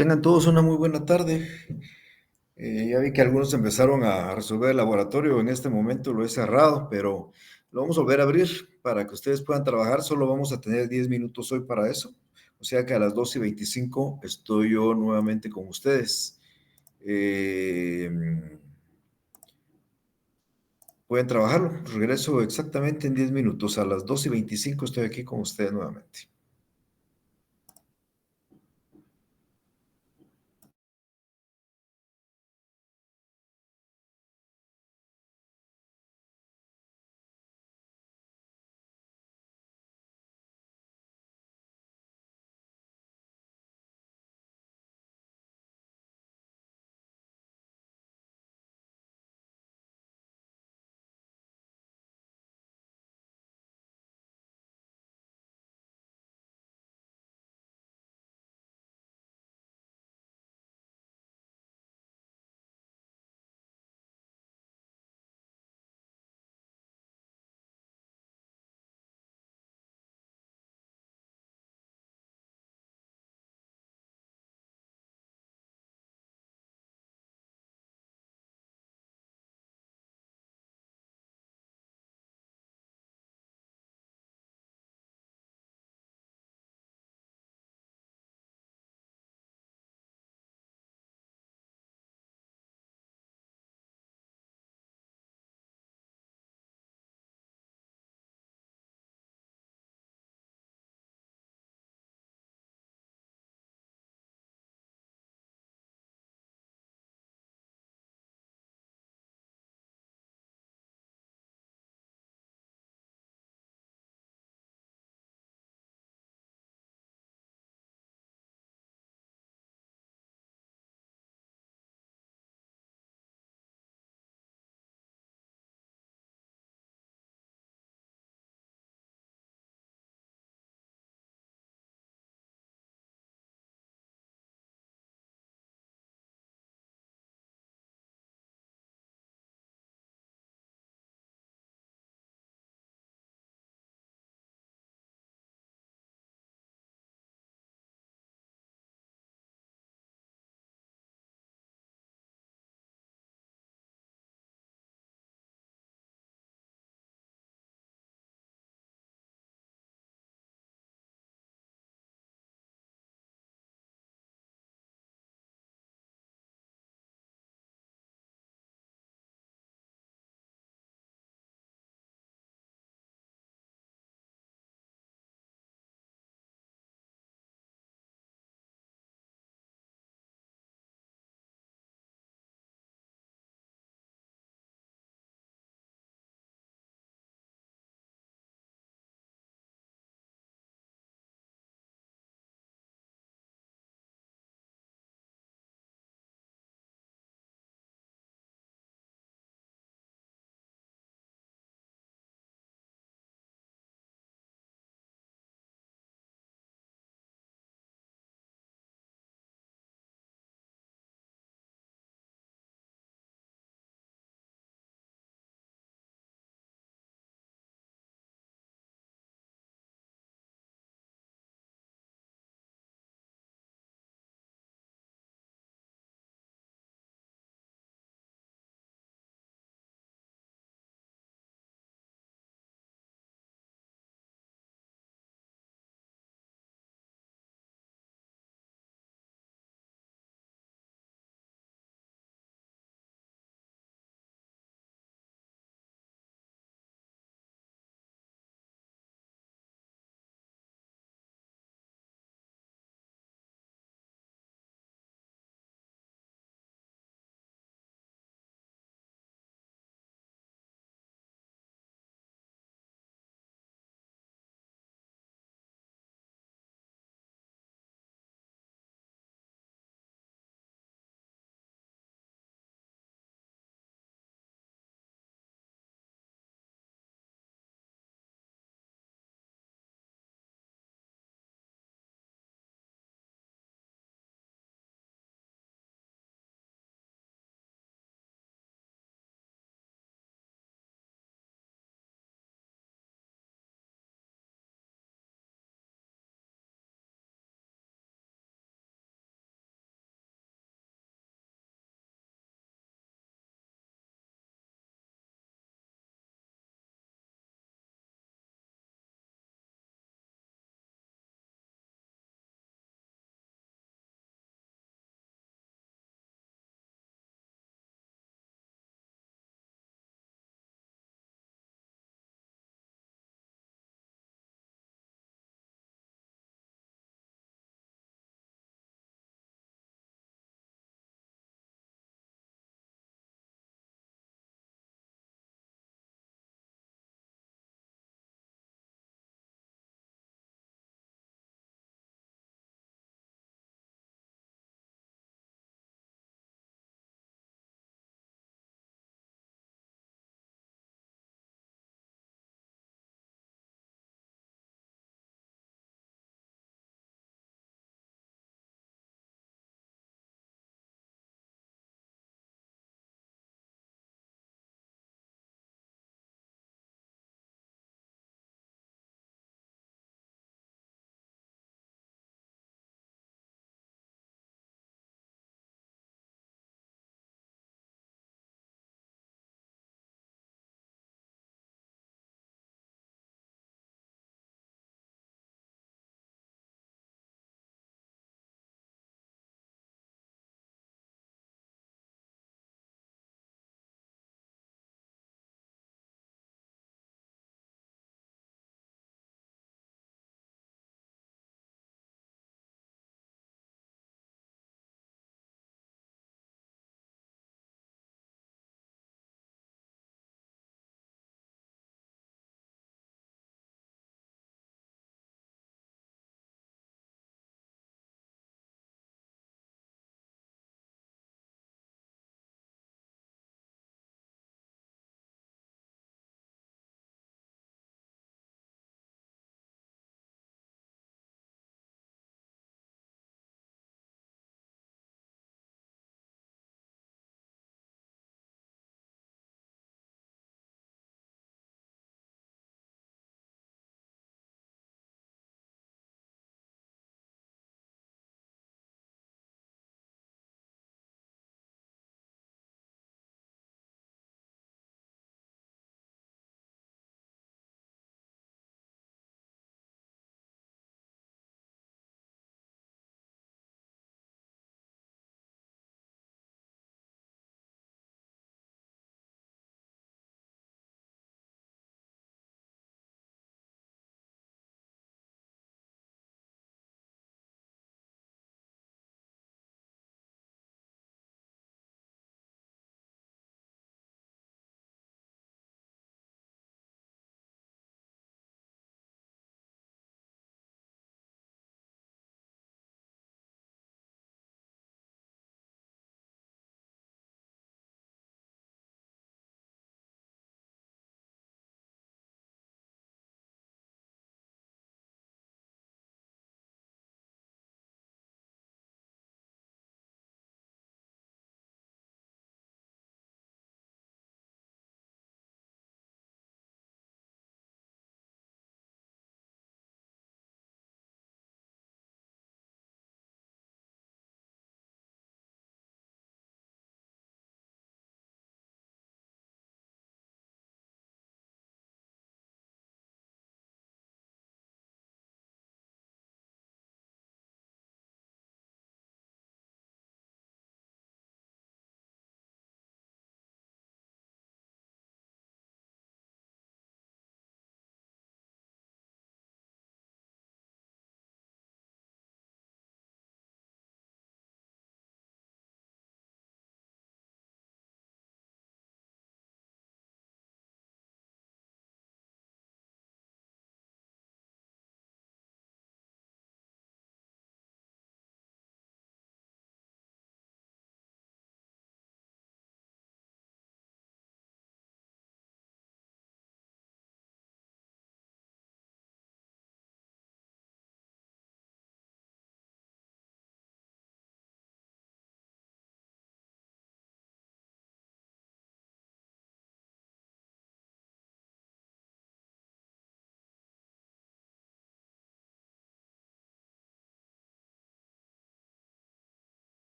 Tengan todos una muy buena tarde. Ya vi que algunos empezaron a resolver el laboratorio. En este momento lo he cerrado, pero lo vamos a volver a abrir para que ustedes puedan trabajar. Solo vamos a tener 10 minutos hoy para eso. O sea que a las 12:25 estoy yo nuevamente con ustedes. Eh, Pueden trabajarlo. Regreso exactamente en 10 minutos. A las 12:25 estoy aquí con ustedes nuevamente.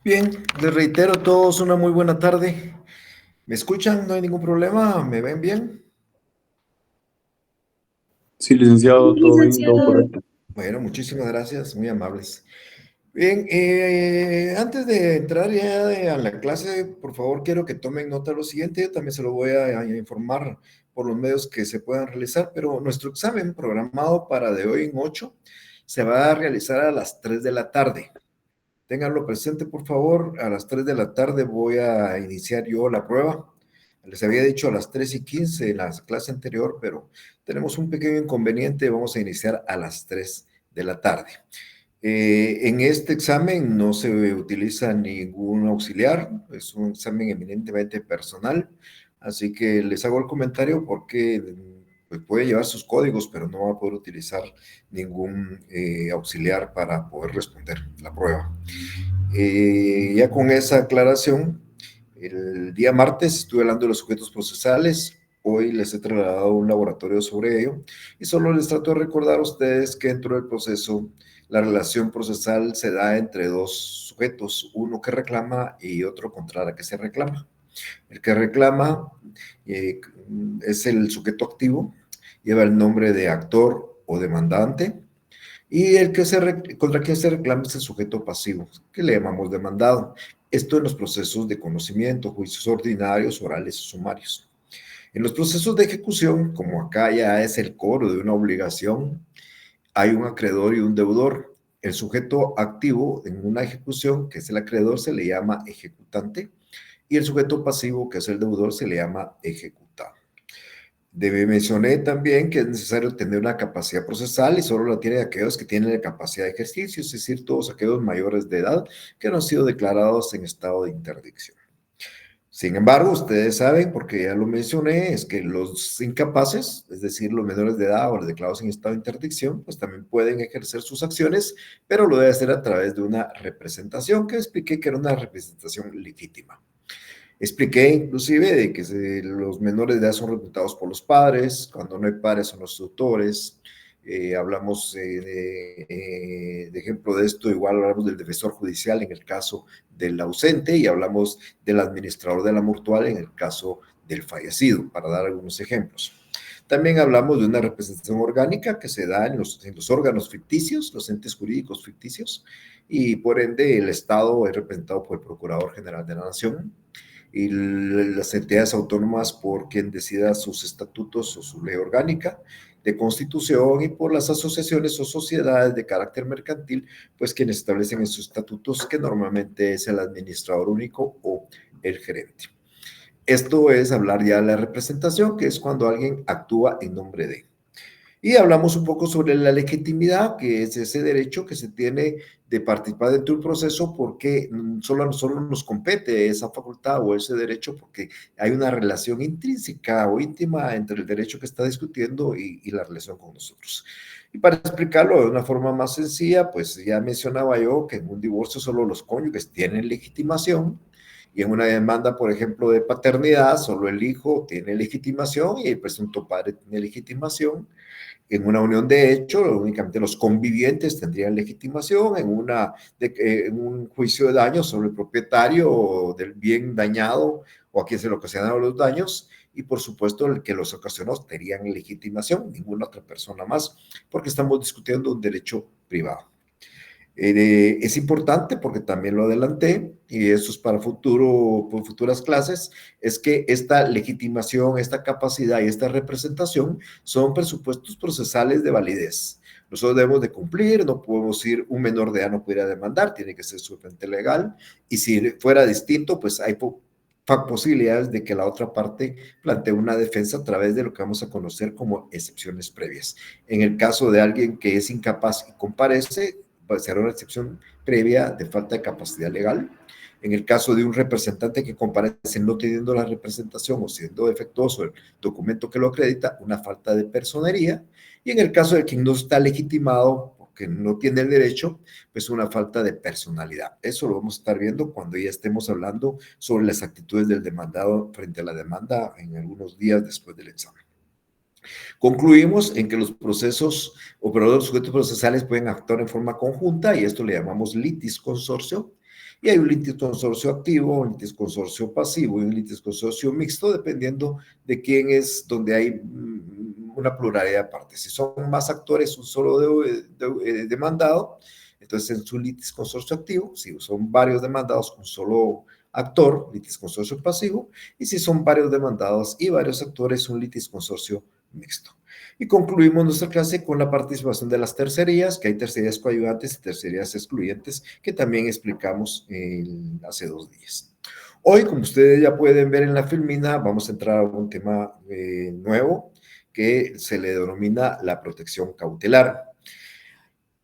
Bien, les reitero a todos una muy buena tarde. ¿Me escuchan? ¿No hay ningún problema? ¿Me ven bien? Sí, licenciado, todo bien, todo correcto. Bueno, muchísimas gracias, muy amables. Bien, antes de entrar a la clase, por favor, quiero que tomen nota de lo siguiente. Yo también se lo voy a informar por los medios que se puedan realizar, pero nuestro examen programado para de hoy en 8 se va a realizar a las 3 de la tarde. Ténganlo presente, por favor. A las 3 de la tarde voy a iniciar yo la prueba. Les había dicho a las 3:15 en la clase anterior, pero tenemos un pequeño inconveniente. Vamos a iniciar a las 3 de la tarde. En este examen no se utiliza ningún auxiliar, es un examen eminentemente personal, así que les hago el comentario porque pues, puede llevar sus códigos, pero no va a poder utilizar ningún auxiliar para poder responder la prueba. Ya con esa aclaración, el día martes estuve hablando de los sujetos procesales, hoy les he trasladado un laboratorio sobre ello y solo les trato de recordar a ustedes que dentro del proceso la relación procesal se da entre dos sujetos, uno que reclama y otro contra la que se reclama. El que reclama eh, es el sujeto activo, lleva el nombre de actor o demandante, y el que contra quien se reclama es el sujeto pasivo, que le llamamos demandado. Esto en los procesos de conocimiento, juicios ordinarios, orales o sumarios. En los procesos de ejecución, como acá ya es el cobro de una obligación, hay un acreedor y un deudor. El sujeto activo en una ejecución, que es el acreedor, se le llama ejecutante, y el sujeto pasivo, que es el deudor, se le llama ejecutado. Mencioné también que es necesario tener una capacidad procesal y solo la tienen aquellos que tienen la capacidad de ejercicio, es decir, todos aquellos mayores de edad que no han sido declarados en estado de interdicción. Sin embargo, ustedes saben, porque ya lo mencioné, es que los incapaces, es decir, los menores de edad o los declarados en estado de interdicción, pues también pueden ejercer sus acciones, pero lo debe hacer a través de una representación que expliqué que era una representación legítima. Expliqué inclusive de que los menores de edad son representados por los padres, cuando no hay padres son los tutores. Hablamos de ejemplo de esto, igual hablamos del defensor judicial en el caso del ausente y hablamos del administrador de la mortuaria en el caso del fallecido, para dar algunos ejemplos. También hablamos de una representación orgánica que se da en los órganos ficticios, los entes jurídicos ficticios, y por ende el Estado es representado por el Procurador General de la Nación, y las entidades autónomas por quien decida sus estatutos o su ley orgánica de constitución, y por las asociaciones o sociedades de carácter mercantil, pues quienes establecen en sus estatutos, que normalmente es el administrador único o el gerente. Esto es hablar ya de la representación, que es cuando alguien actúa en nombre de. Y hablamos un poco sobre la legitimidad, que es ese derecho que se tiene de participar dentro de un proceso porque solo a nosotros nos compete esa facultad o ese derecho, porque hay una relación intrínseca o íntima entre el derecho que está discutiendo y la relación con nosotros. Y para explicarlo de una forma más sencilla, pues ya mencionaba yo que en un divorcio solo los cónyuges tienen legitimación, y en una demanda, por ejemplo, de paternidad, solo el hijo tiene legitimación y el presunto padre tiene legitimación. En una unión de hecho, únicamente los convivientes tendrían legitimación. En un juicio de daño sobre el propietario del bien dañado o a quien se le ocasionaron los daños, y por supuesto el que los ocasionó tenían legitimación, ninguna otra persona más, porque estamos discutiendo un derecho privado. Es importante porque también lo adelanté, y eso es para futuras clases, es que esta legitimación, esta capacidad y esta representación son presupuestos procesales de validez. Nosotros debemos de cumplir, no podemos ir, un menor de edad no pudiera demandar, tiene que ser su fuente legal, y si fuera distinto, pues hay posibilidades de que la otra parte plantee una defensa a través de lo que vamos a conocer como excepciones previas. En el caso de alguien que es incapaz y comparece, será una excepción previa de falta de capacidad legal. En el caso de un representante que comparece no teniendo la representación o siendo defectuoso el documento que lo acredita, una falta de personería. Y en el caso de quien no está legitimado, que no tiene el derecho, pues una falta de personalidad. Eso lo vamos a estar viendo cuando ya estemos hablando sobre las actitudes del demandado frente a la demanda en algunos días después del examen. Concluimos en que los procesos operadores sujetos procesales pueden actuar en forma conjunta, y esto le llamamos litis consorcio, Y hay un litisconsorcio activo, un litisconsorcio pasivo y un litisconsorcio mixto, dependiendo de quién es, donde hay una pluralidad de partes. Si son más actores, un solo demandado, entonces en su litisconsorcio activo. Si son varios demandados, un solo actor, litisconsorcio pasivo. Y si son varios demandados y varios actores, un litisconsorcio mixto. Y concluimos nuestra clase con la participación de las tercerías, que hay tercerías coadyuvantes y tercerías excluyentes, que también explicamos hace 2 días. Hoy, como ustedes ya pueden ver en la filmina, vamos a entrar a un tema nuevo que se le denomina la protección cautelar.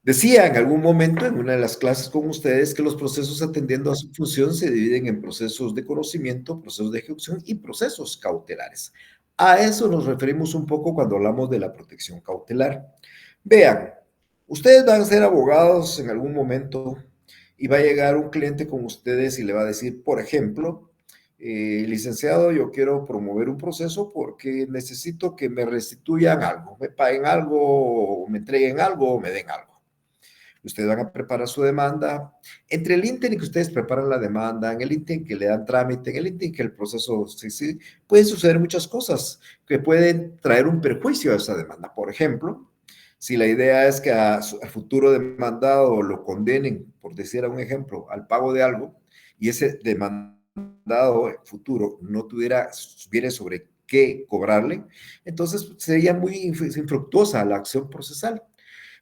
Decía en algún momento en una de las clases con ustedes que los procesos atendiendo a su función se dividen en procesos de conocimiento, procesos de ejecución y procesos cautelares. A eso nos referimos un poco cuando hablamos de la protección cautelar. Vean, ustedes van a ser abogados en algún momento y va a llegar un cliente con ustedes y le va a decir, por ejemplo, licenciado, yo quiero promover un proceso porque necesito que me restituyan algo, me paguen algo, o me entreguen algo o me den algo. Ustedes van a preparar su demanda. Entre el ínterin que ustedes preparan la demanda, en el ínterin que le dan trámite, en el ínterin que el proceso, sí, pueden suceder muchas cosas que pueden traer un perjuicio a esa demanda. Por ejemplo, si la idea es que al futuro demandado lo condenen, por decir un ejemplo, al pago de algo, y ese demandado futuro no tuviera sobre qué cobrarle, entonces sería muy infructuosa la acción procesal.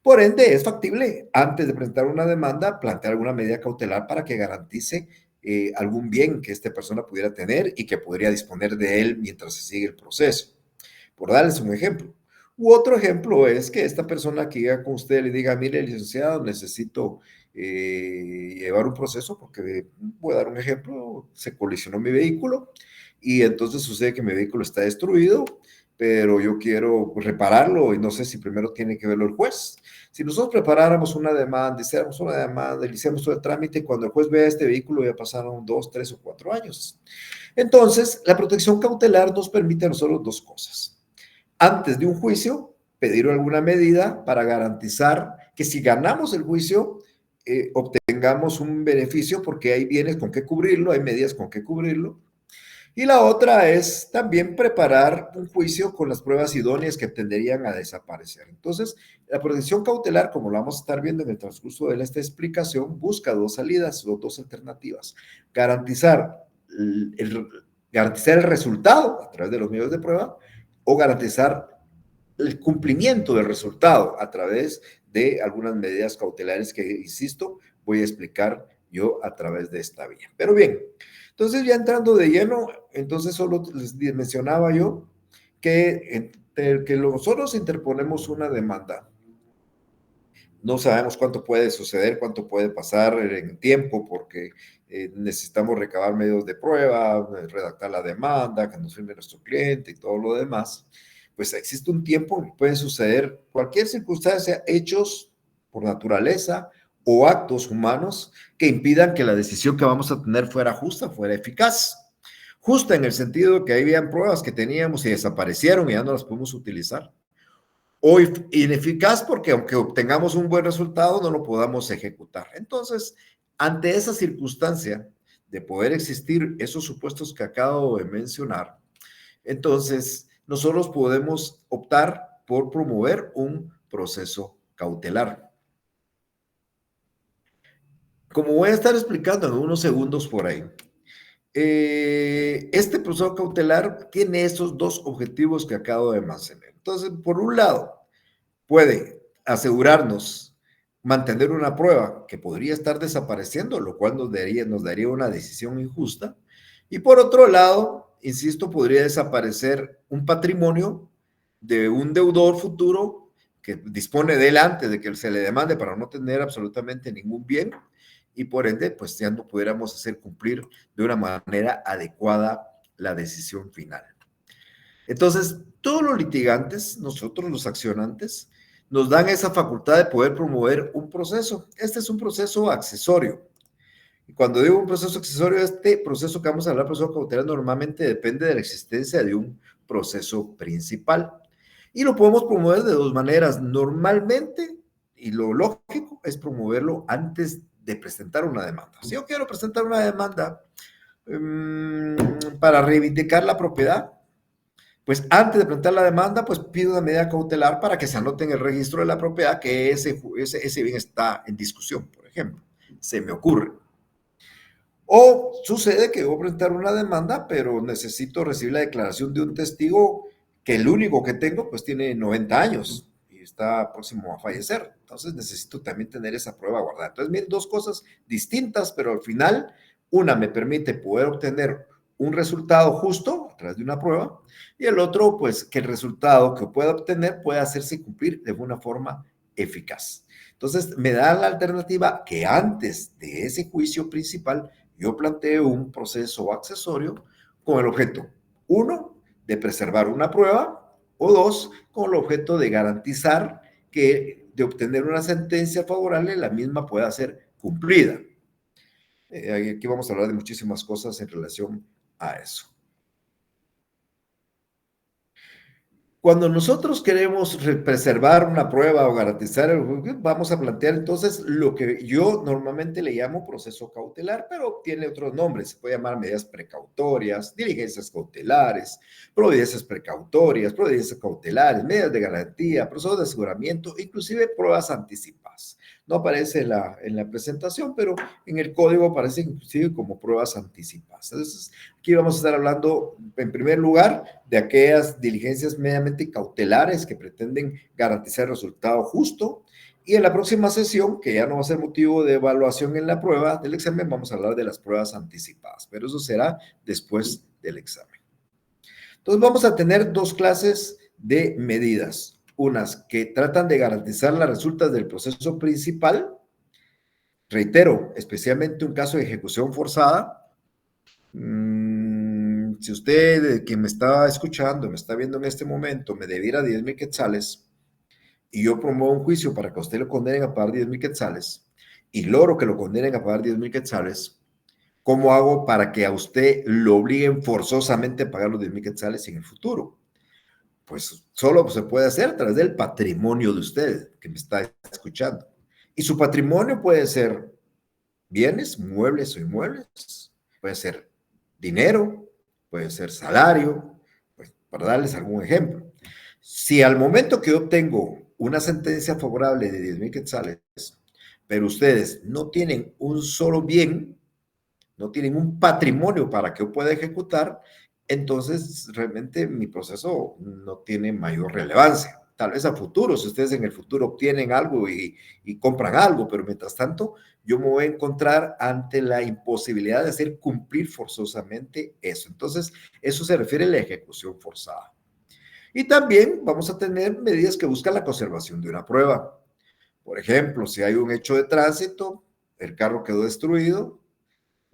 Por ende, es factible, antes de presentar una demanda, plantear alguna medida cautelar para que garantice algún bien que esta persona pudiera tener y que podría disponer de él mientras se sigue el proceso. Por darles un ejemplo. U otro ejemplo es que esta persona que llega con usted le diga, mire, licenciado, necesito llevar un proceso porque, voy a dar un ejemplo, se colisionó mi vehículo y entonces sucede que mi vehículo está destruido, pero yo quiero repararlo y no sé si primero tiene que verlo el juez. Si nosotros preparáramos una demanda, hiciéramos una demanda, le hiciéramos todo el trámite, cuando el juez vea este vehículo ya pasaron 2, 3 o 4 años. Entonces, la protección cautelar nos permite a nosotros 2 cosas. Antes de un juicio, pedir alguna medida para garantizar que si ganamos el juicio, obtengamos un beneficio porque hay bienes con que cubrirlo, hay medidas con que cubrirlo. Y la otra es también preparar un juicio con las pruebas idóneas que tenderían a desaparecer. Entonces, la protección cautelar, como lo vamos a estar viendo en el transcurso de esta explicación, busca 2 salidas o 2 alternativas. Garantizar el resultado a través de los medios de prueba o garantizar el cumplimiento del resultado a través de algunas medidas cautelares que, insisto, voy a explicar yo a través de esta vía. Pero bien, entonces ya entrando de lleno, entonces solo les mencionaba yo que nosotros interponemos una demanda. No sabemos cuánto puede suceder, cuánto puede pasar en tiempo, porque necesitamos recabar medios de prueba, redactar la demanda, que nos firme nuestro cliente y todo lo demás. Pues existe un tiempo que pueden suceder cualquier circunstancia, hechos por naturaleza o actos humanos que impidan que la decisión que vamos a tener fuera justa, fuera eficaz. Justa en el sentido de que habían pruebas que teníamos y desaparecieron y ya no las podemos utilizar. O ineficaz porque aunque obtengamos un buen resultado, no lo podamos ejecutar. Entonces, ante esa circunstancia de poder existir esos supuestos que acabo de mencionar, entonces nosotros podemos optar por promover un proceso cautelar. Como voy a estar explicando en unos segundos por ahí, este proceso cautelar tiene esos 2 objetivos que acabo de mencionar. Entonces, por un lado, puede asegurarnos mantener una prueba que podría estar desapareciendo, lo cual nos daría una decisión injusta. Y por otro lado, insisto, podría desaparecer un patrimonio de un deudor futuro que dispone de él antes de que se le demande para no tener absolutamente ningún bien y por ende, pues ya no pudiéramos hacer cumplir de una manera adecuada la decisión final. Entonces, todos los litigantes, nosotros los accionantes, nos dan esa facultad de poder promover un proceso. Este es un proceso accesorio. Y cuando digo un proceso accesorio, este proceso que vamos a hablar, proceso cautelar, normalmente depende de la existencia de un proceso principal. Y lo podemos promover de 2 maneras. Normalmente, y lo lógico, es promoverlo antes de presentar una demanda. Si yo quiero presentar una demanda para reivindicar la propiedad, pues antes de presentar la demanda, pues pido una medida cautelar para que se anote en el registro de la propiedad que ese bien está en discusión, por ejemplo. Se me ocurre. O sucede que voy a presentar una demanda, pero necesito recibir la declaración de un testigo que el único que tengo, pues tiene 90 años y está próximo a fallecer. Entonces necesito también tener esa prueba guardada. Entonces, miren, dos cosas distintas, pero al final, una me permite poder obtener un resultado justo a través de una prueba y el otro, pues que el resultado que pueda obtener pueda hacerse cumplir de una forma eficaz. Entonces, me da la alternativa que antes de ese juicio principal, yo planteo un proceso accesorio con el objeto, uno, de preservar una prueba, o dos, con el objeto de garantizar que de obtener una sentencia favorable, la misma pueda ser cumplida. Aquí vamos a hablar de muchísimas cosas en relación a eso. Cuando nosotros queremos preservar una prueba o garantizar el juicio, vamos a plantear entonces lo que yo normalmente le llamo proceso cautelar, pero tiene otros nombres. Se puede llamar medidas precautorias, diligencias cautelares, providencias precautorias, providencias cautelares, medidas de garantía, procesos de aseguramiento, inclusive pruebas anticipadas. No aparece en la presentación, pero en el código aparece inclusive como pruebas anticipadas. Entonces, aquí vamos a estar hablando, en primer lugar, de aquellas diligencias mediamente cautelares que pretenden garantizar el resultado justo. Y en la próxima sesión, que ya no va a ser motivo de evaluación en la prueba del examen, vamos a hablar de las pruebas anticipadas, pero eso será después del examen. Entonces vamos a tener dos clases de medidas. Unas que tratan de garantizar las resultas del proceso principal. Reitero, especialmente un caso de ejecución forzada. Si usted, quien me está escuchando, me está viendo en este momento, me debiera 10,000 quetzales y yo promuevo un juicio para que a usted lo condenen a pagar 10,000 quetzales y logro que lo condenen a pagar 10,000 quetzales, ¿cómo hago para que a usted lo obliguen forzosamente a pagar los 10,000 quetzales en el futuro? Pues solo se puede hacer a través del patrimonio de usted que me está escuchando. Y su patrimonio puede ser bienes, muebles o inmuebles, puede ser dinero, puede ser salario, pues, para darles algún ejemplo. Si al momento que yo obtengo una sentencia favorable de 10,000 quetzales, pero ustedes no tienen un solo bien, no tienen un patrimonio para que yo pueda ejecutar, entonces realmente mi proceso no tiene mayor relevancia. Tal vez a futuro, si ustedes en el futuro obtienen algo y compran algo, pero mientras tanto yo me voy a encontrar ante la imposibilidad de hacer cumplir forzosamente eso. Entonces, eso se refiere a la ejecución forzada. Y también vamos a tener medidas que buscan la conservación de una prueba. Por ejemplo, si hay un hecho de tránsito, el carro quedó destruido,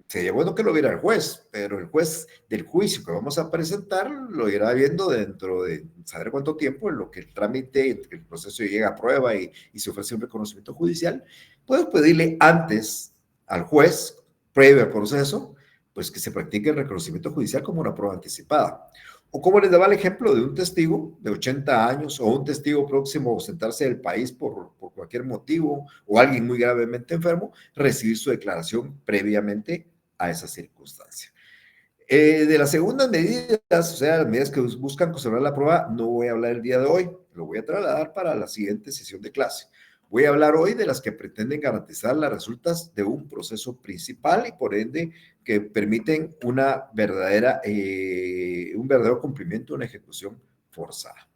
sería bueno que lo viera el juez, pero el juez del juicio que vamos a presentar lo irá viendo dentro de saber cuánto tiempo en lo que el trámite, el proceso llega a prueba y se ofrece un reconocimiento judicial. Puedes pedirle antes al juez, previo al proceso, pues que se practique el reconocimiento judicial como una prueba anticipada. O como les daba el ejemplo de un testigo de 80 años o un testigo próximo a ausentarse del país por cualquier motivo o alguien muy gravemente enfermo, recibir su declaración previamente a esa circunstancia. De las segundas medidas, o sea, las medidas que buscan conservar la prueba, no voy a hablar el día de hoy, lo voy a trasladar para la siguiente sesión de clase. Voy a hablar hoy de las que pretenden garantizar las resultas de un proceso principal y por ende que permiten un verdadero cumplimiento de una ejecución forzada.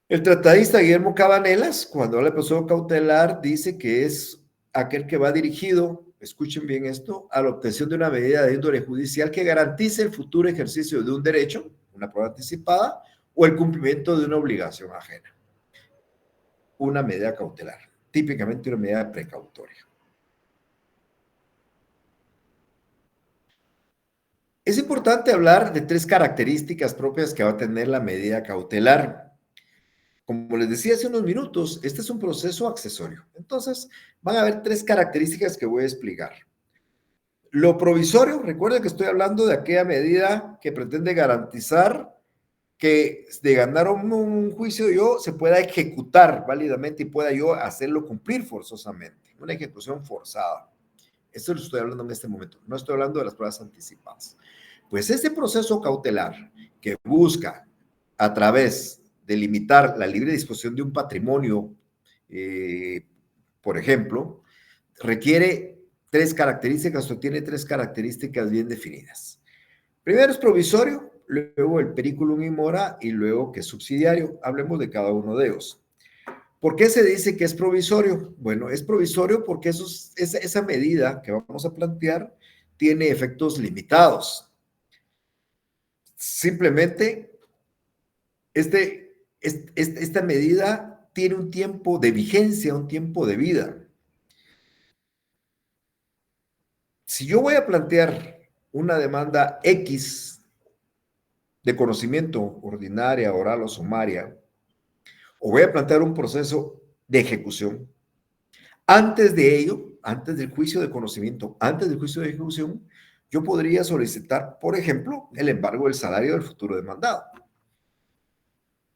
El tratadista Guillermo Cabanelas, cuando habla de proceso cautelar, dice que es aquel que va dirigido, escuchen bien esto, a la obtención de una medida de índole judicial que garantice el futuro ejercicio de un derecho, una prueba anticipada, o el cumplimiento de una obligación ajena. Una medida cautelar, típicamente una medida precautoria. Es importante hablar de tres características propias que va a tener la medida cautelar. Como les decía hace unos minutos, este es un proceso accesorio. Entonces, van a haber tres características que voy a explicar. Lo provisorio, recuerden que estoy hablando de aquella medida que pretende garantizar que de ganar un juicio yo se pueda ejecutar válidamente y pueda yo hacerlo cumplir forzosamente. una ejecución forzada. Esto lo estoy hablando en este momento, no estoy hablando de las pruebas anticipadas. Pues ese proceso cautelar que busca a través de limitar la libre disposición de un patrimonio, por ejemplo, requiere tres características o tiene tres características bien definidas. Primero es provisorio, luego el periculum in mora y luego que es subsidiario. Hablemos de cada uno de ellos. ¿Por qué se dice que es provisorio? Bueno, es provisorio porque esa medida que vamos a plantear tiene efectos limitados. Simplemente, esta medida tiene un tiempo de vigencia, un tiempo de vida. Si yo voy a plantear una demanda X de conocimiento ordinaria, oral o sumaria, o voy a plantear un proceso de ejecución, antes de ello, antes del juicio de conocimiento, antes del juicio de ejecución, yo podría solicitar, por ejemplo, el embargo del salario del futuro demandado.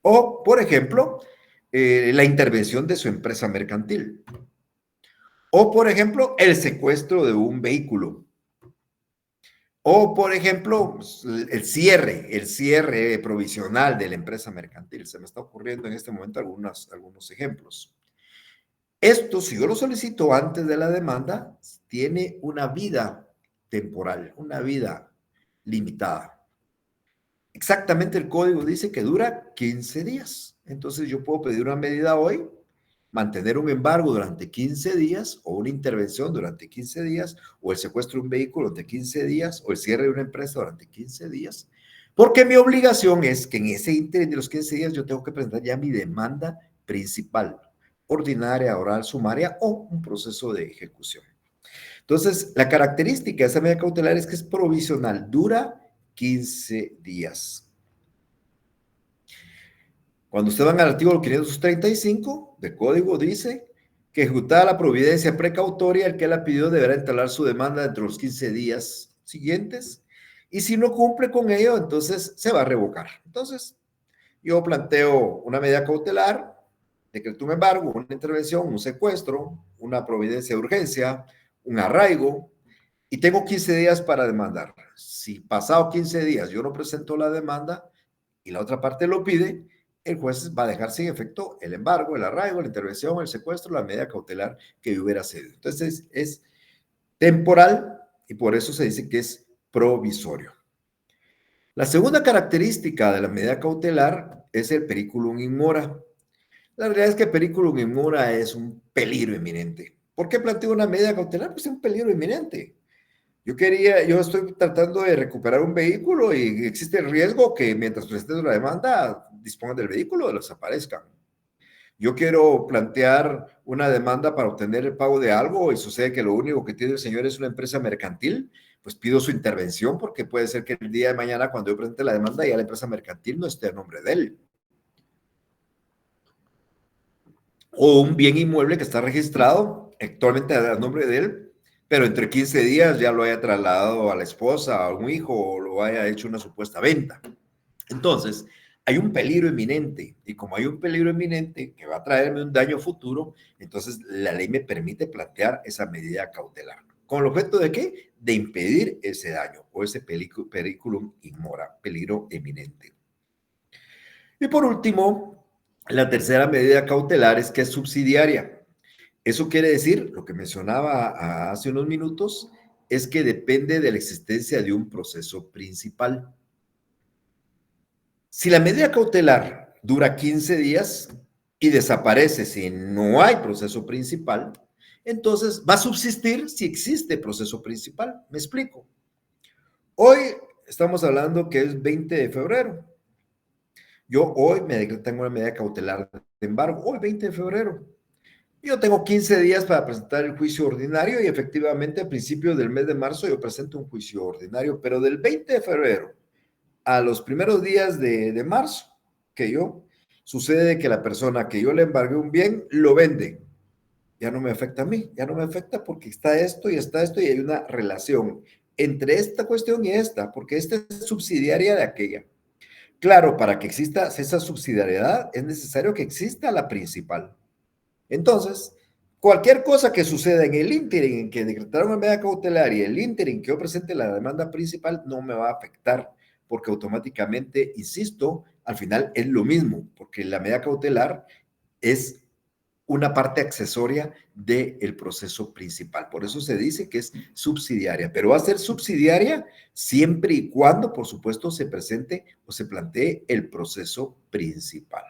O, por ejemplo, la intervención de su empresa mercantil. O, por ejemplo, el secuestro de un vehículo. O, por ejemplo, el cierre provisional de la empresa mercantil. Se me está ocurriendo en este momento algunos ejemplos. Esto, si yo lo solicito antes de la demanda, tiene una vida temporal, una vida limitada. Exactamente el código dice que dura 15 días. Entonces yo puedo pedir una medida hoy, mantener un embargo durante 15 días o una intervención durante 15 días o el secuestro de un vehículo durante 15 días o el cierre de una empresa durante 15 días. Porque mi obligación es que en ese ínter de los 15 días yo tengo que presentar ya mi demanda principal, ordinaria, oral, sumaria o un proceso de ejecución. Entonces, la característica de esa medida cautelar es que es provisional, dura 15 días. Cuando usted va al artículo 535 del código, dice que ejecutada la providencia precautoria, el que la pidió deberá entalar su demanda dentro de los 15 días siguientes, y si no cumple con ello, entonces se va a revocar. Entonces, yo planteo una medida cautelar, decreto un embargo, una intervención, un secuestro, una providencia de urgencia, un arraigo, y tengo 15 días para demandar. Si pasado 15 días yo no presento la demanda y la otra parte lo pide, el juez va a dejar sin efecto el embargo, el arraigo, la intervención, el secuestro, la medida cautelar que yo hubiera cedido. Entonces es temporal y por eso se dice que es provisorio. La segunda característica de la medida cautelar es el periculum in mora. La realidad es que periculum in mora es un peligro inminente. ¿Por qué planteo una medida cautelar? Pues es un peligro inminente. Yo estoy tratando de recuperar un vehículo y existe el riesgo que mientras presentes la demanda dispongan del vehículo o lo desaparezcan. Yo quiero plantear una demanda para obtener el pago de algo y sucede que lo único que tiene el señor es una empresa mercantil, pues pido su intervención porque puede ser que el día de mañana cuando yo presente la demanda ya la empresa mercantil no esté a nombre de él. O un bien inmueble que está registrado actualmente a nombre de él, pero entre 15 días ya lo haya trasladado a la esposa, a un hijo, o lo haya hecho una supuesta venta. Entonces, hay un peligro inminente, y como hay un peligro inminente que va a traerme un daño futuro, entonces la ley me permite plantear esa medida cautelar. ¿Con el objeto de qué? De impedir ese daño, o ese periculum in mora, peligro inminente. Y por último, la tercera medida cautelar es que es subsidiaria. Eso quiere decir, lo que mencionaba hace unos minutos, es que depende de la existencia de un proceso principal. Si la medida cautelar dura 15 días y desaparece si no hay proceso principal, entonces va a subsistir si existe proceso principal. ¿Me explico? Hoy estamos hablando que es 20 de febrero. Yo hoy tengo una medida cautelar de embargo, hoy 20 de febrero. Yo tengo 15 días para presentar el juicio ordinario y efectivamente a principios del mes de marzo yo presento un juicio ordinario, pero del 20 de febrero a los primeros días de marzo, sucede que la persona que yo le embargué un bien lo vende. Ya no me afecta a mí, ya no me afecta porque está esto y hay una relación entre esta cuestión y esta, porque esta es subsidiaria de aquella. Claro, para que exista esa subsidiariedad es necesario que exista la principal. Entonces, Cualquier cosa que suceda en el ínterin en que decretaron una medida cautelar y el ínterin que yo presente la demanda principal no me va a afectar, porque automáticamente, insisto, al final es lo mismo, porque la medida cautelar es una parte accesoria del proceso principal. Por eso se dice que es subsidiaria, pero va a ser subsidiaria siempre y cuando, por supuesto, se presente o se plantee el proceso principal.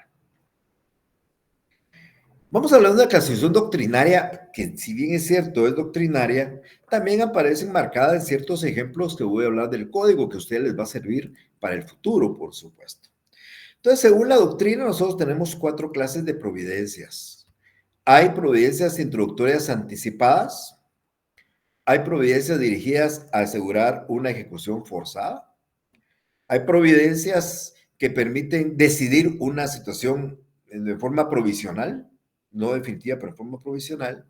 Vamos a hablar de una clasificación doctrinaria que, si bien es cierto, es doctrinaria, también aparece enmarcada en ciertos ejemplos que voy a hablar del código que a ustedes les va a servir para el futuro, por supuesto. Entonces, según la doctrina, nosotros tenemos 4 clases de providencias. Hay providencias introductorias anticipadas, hay providencias dirigidas a asegurar una ejecución forzada, hay providencias que permiten decidir una situación de forma provisional, no definitiva, pero en forma provisional,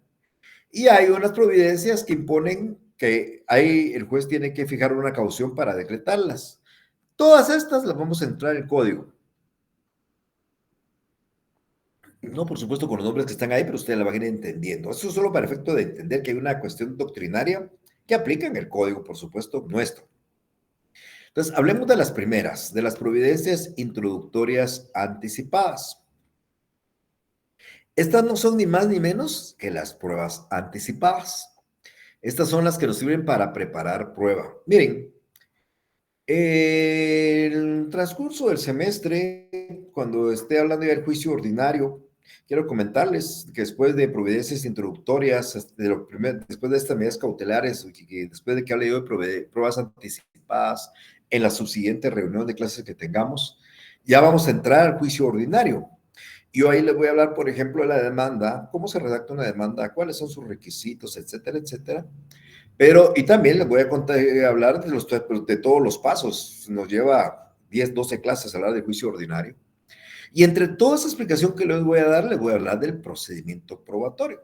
y hay unas providencias que imponen que el juez tiene que fijar una caución para decretarlas. Todas estas las vamos a entrar en el código. No, por supuesto, con los nombres que están ahí, pero ustedes la van a ir entendiendo. Eso es solo para efecto de entender que hay una cuestión doctrinaria que aplica en el código, por supuesto, nuestro. Entonces, hablemos de las primeras, de las providencias introductorias anticipadas. Estas no son ni más ni menos que las pruebas anticipadas. Estas son las que nos sirven para preparar prueba. Miren, el transcurso del semestre, cuando esté hablando ya del juicio ordinario, quiero comentarles que después de providencias introductorias, después de estas medidas cautelares, y después de que hable yo de pruebas anticipadas en la subsiguiente reunión de clases que tengamos, ya vamos a entrar al juicio ordinario. Yo ahí les voy a hablar, por ejemplo, de la demanda, cómo se redacta una demanda, cuáles son sus requisitos, etcétera, etcétera. Pero, y también les voy a hablar de todos los pasos. Nos lleva 10, 12 clases hablar del juicio ordinario. Y entre toda esa explicación que les voy a dar, les voy a hablar del procedimiento probatorio.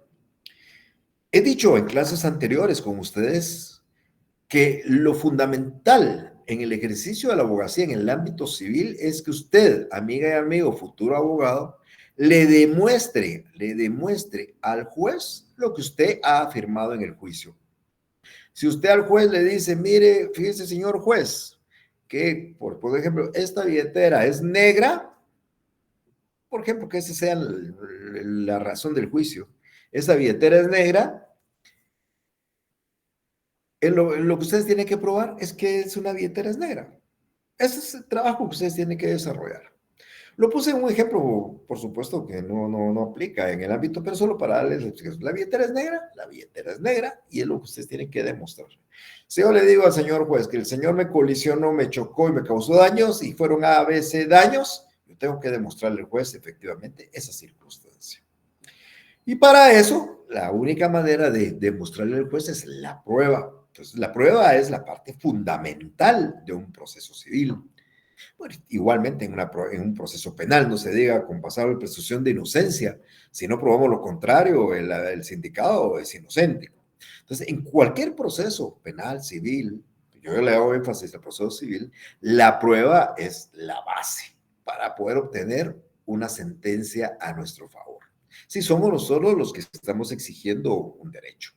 He dicho en clases anteriores con ustedes que lo fundamental en el ejercicio de la abogacía en el ámbito civil es que usted, amiga y amigo, futuro abogado, le demuestre al juez lo que usted ha afirmado en el juicio. Si usted al juez le dice, mire, fíjese, señor juez, que, por ejemplo, esta billetera es negra, por ejemplo, que esa sea la razón del juicio, esa billetera es negra, lo que ustedes tienen que probar es que es una billetera es negra. Ese es el trabajo que ustedes tienen que desarrollar. Lo puse en un ejemplo, por supuesto, que no aplica en el ámbito, pero solo para darles la explicación. La billetera es negra y es lo que ustedes tienen que demostrar. Si yo le digo al señor juez que el señor me colisionó, me chocó y me causó daños y fueron A, B, C daños, yo tengo que demostrarle al juez efectivamente esa circunstancia. Y para eso, la única manera de demostrarle al juez es la prueba. Entonces, la prueba es la parte fundamental de un proceso civil. Bueno, igualmente en un proceso penal, no se diga con pasable presunción de inocencia. Si no probamos lo contrario, el sindicado es inocente. Entonces, en cualquier proceso penal, civil, yo le hago énfasis al proceso civil, la prueba es la base para poder obtener una sentencia a nuestro favor. Si somos nosotros los que estamos exigiendo un derecho.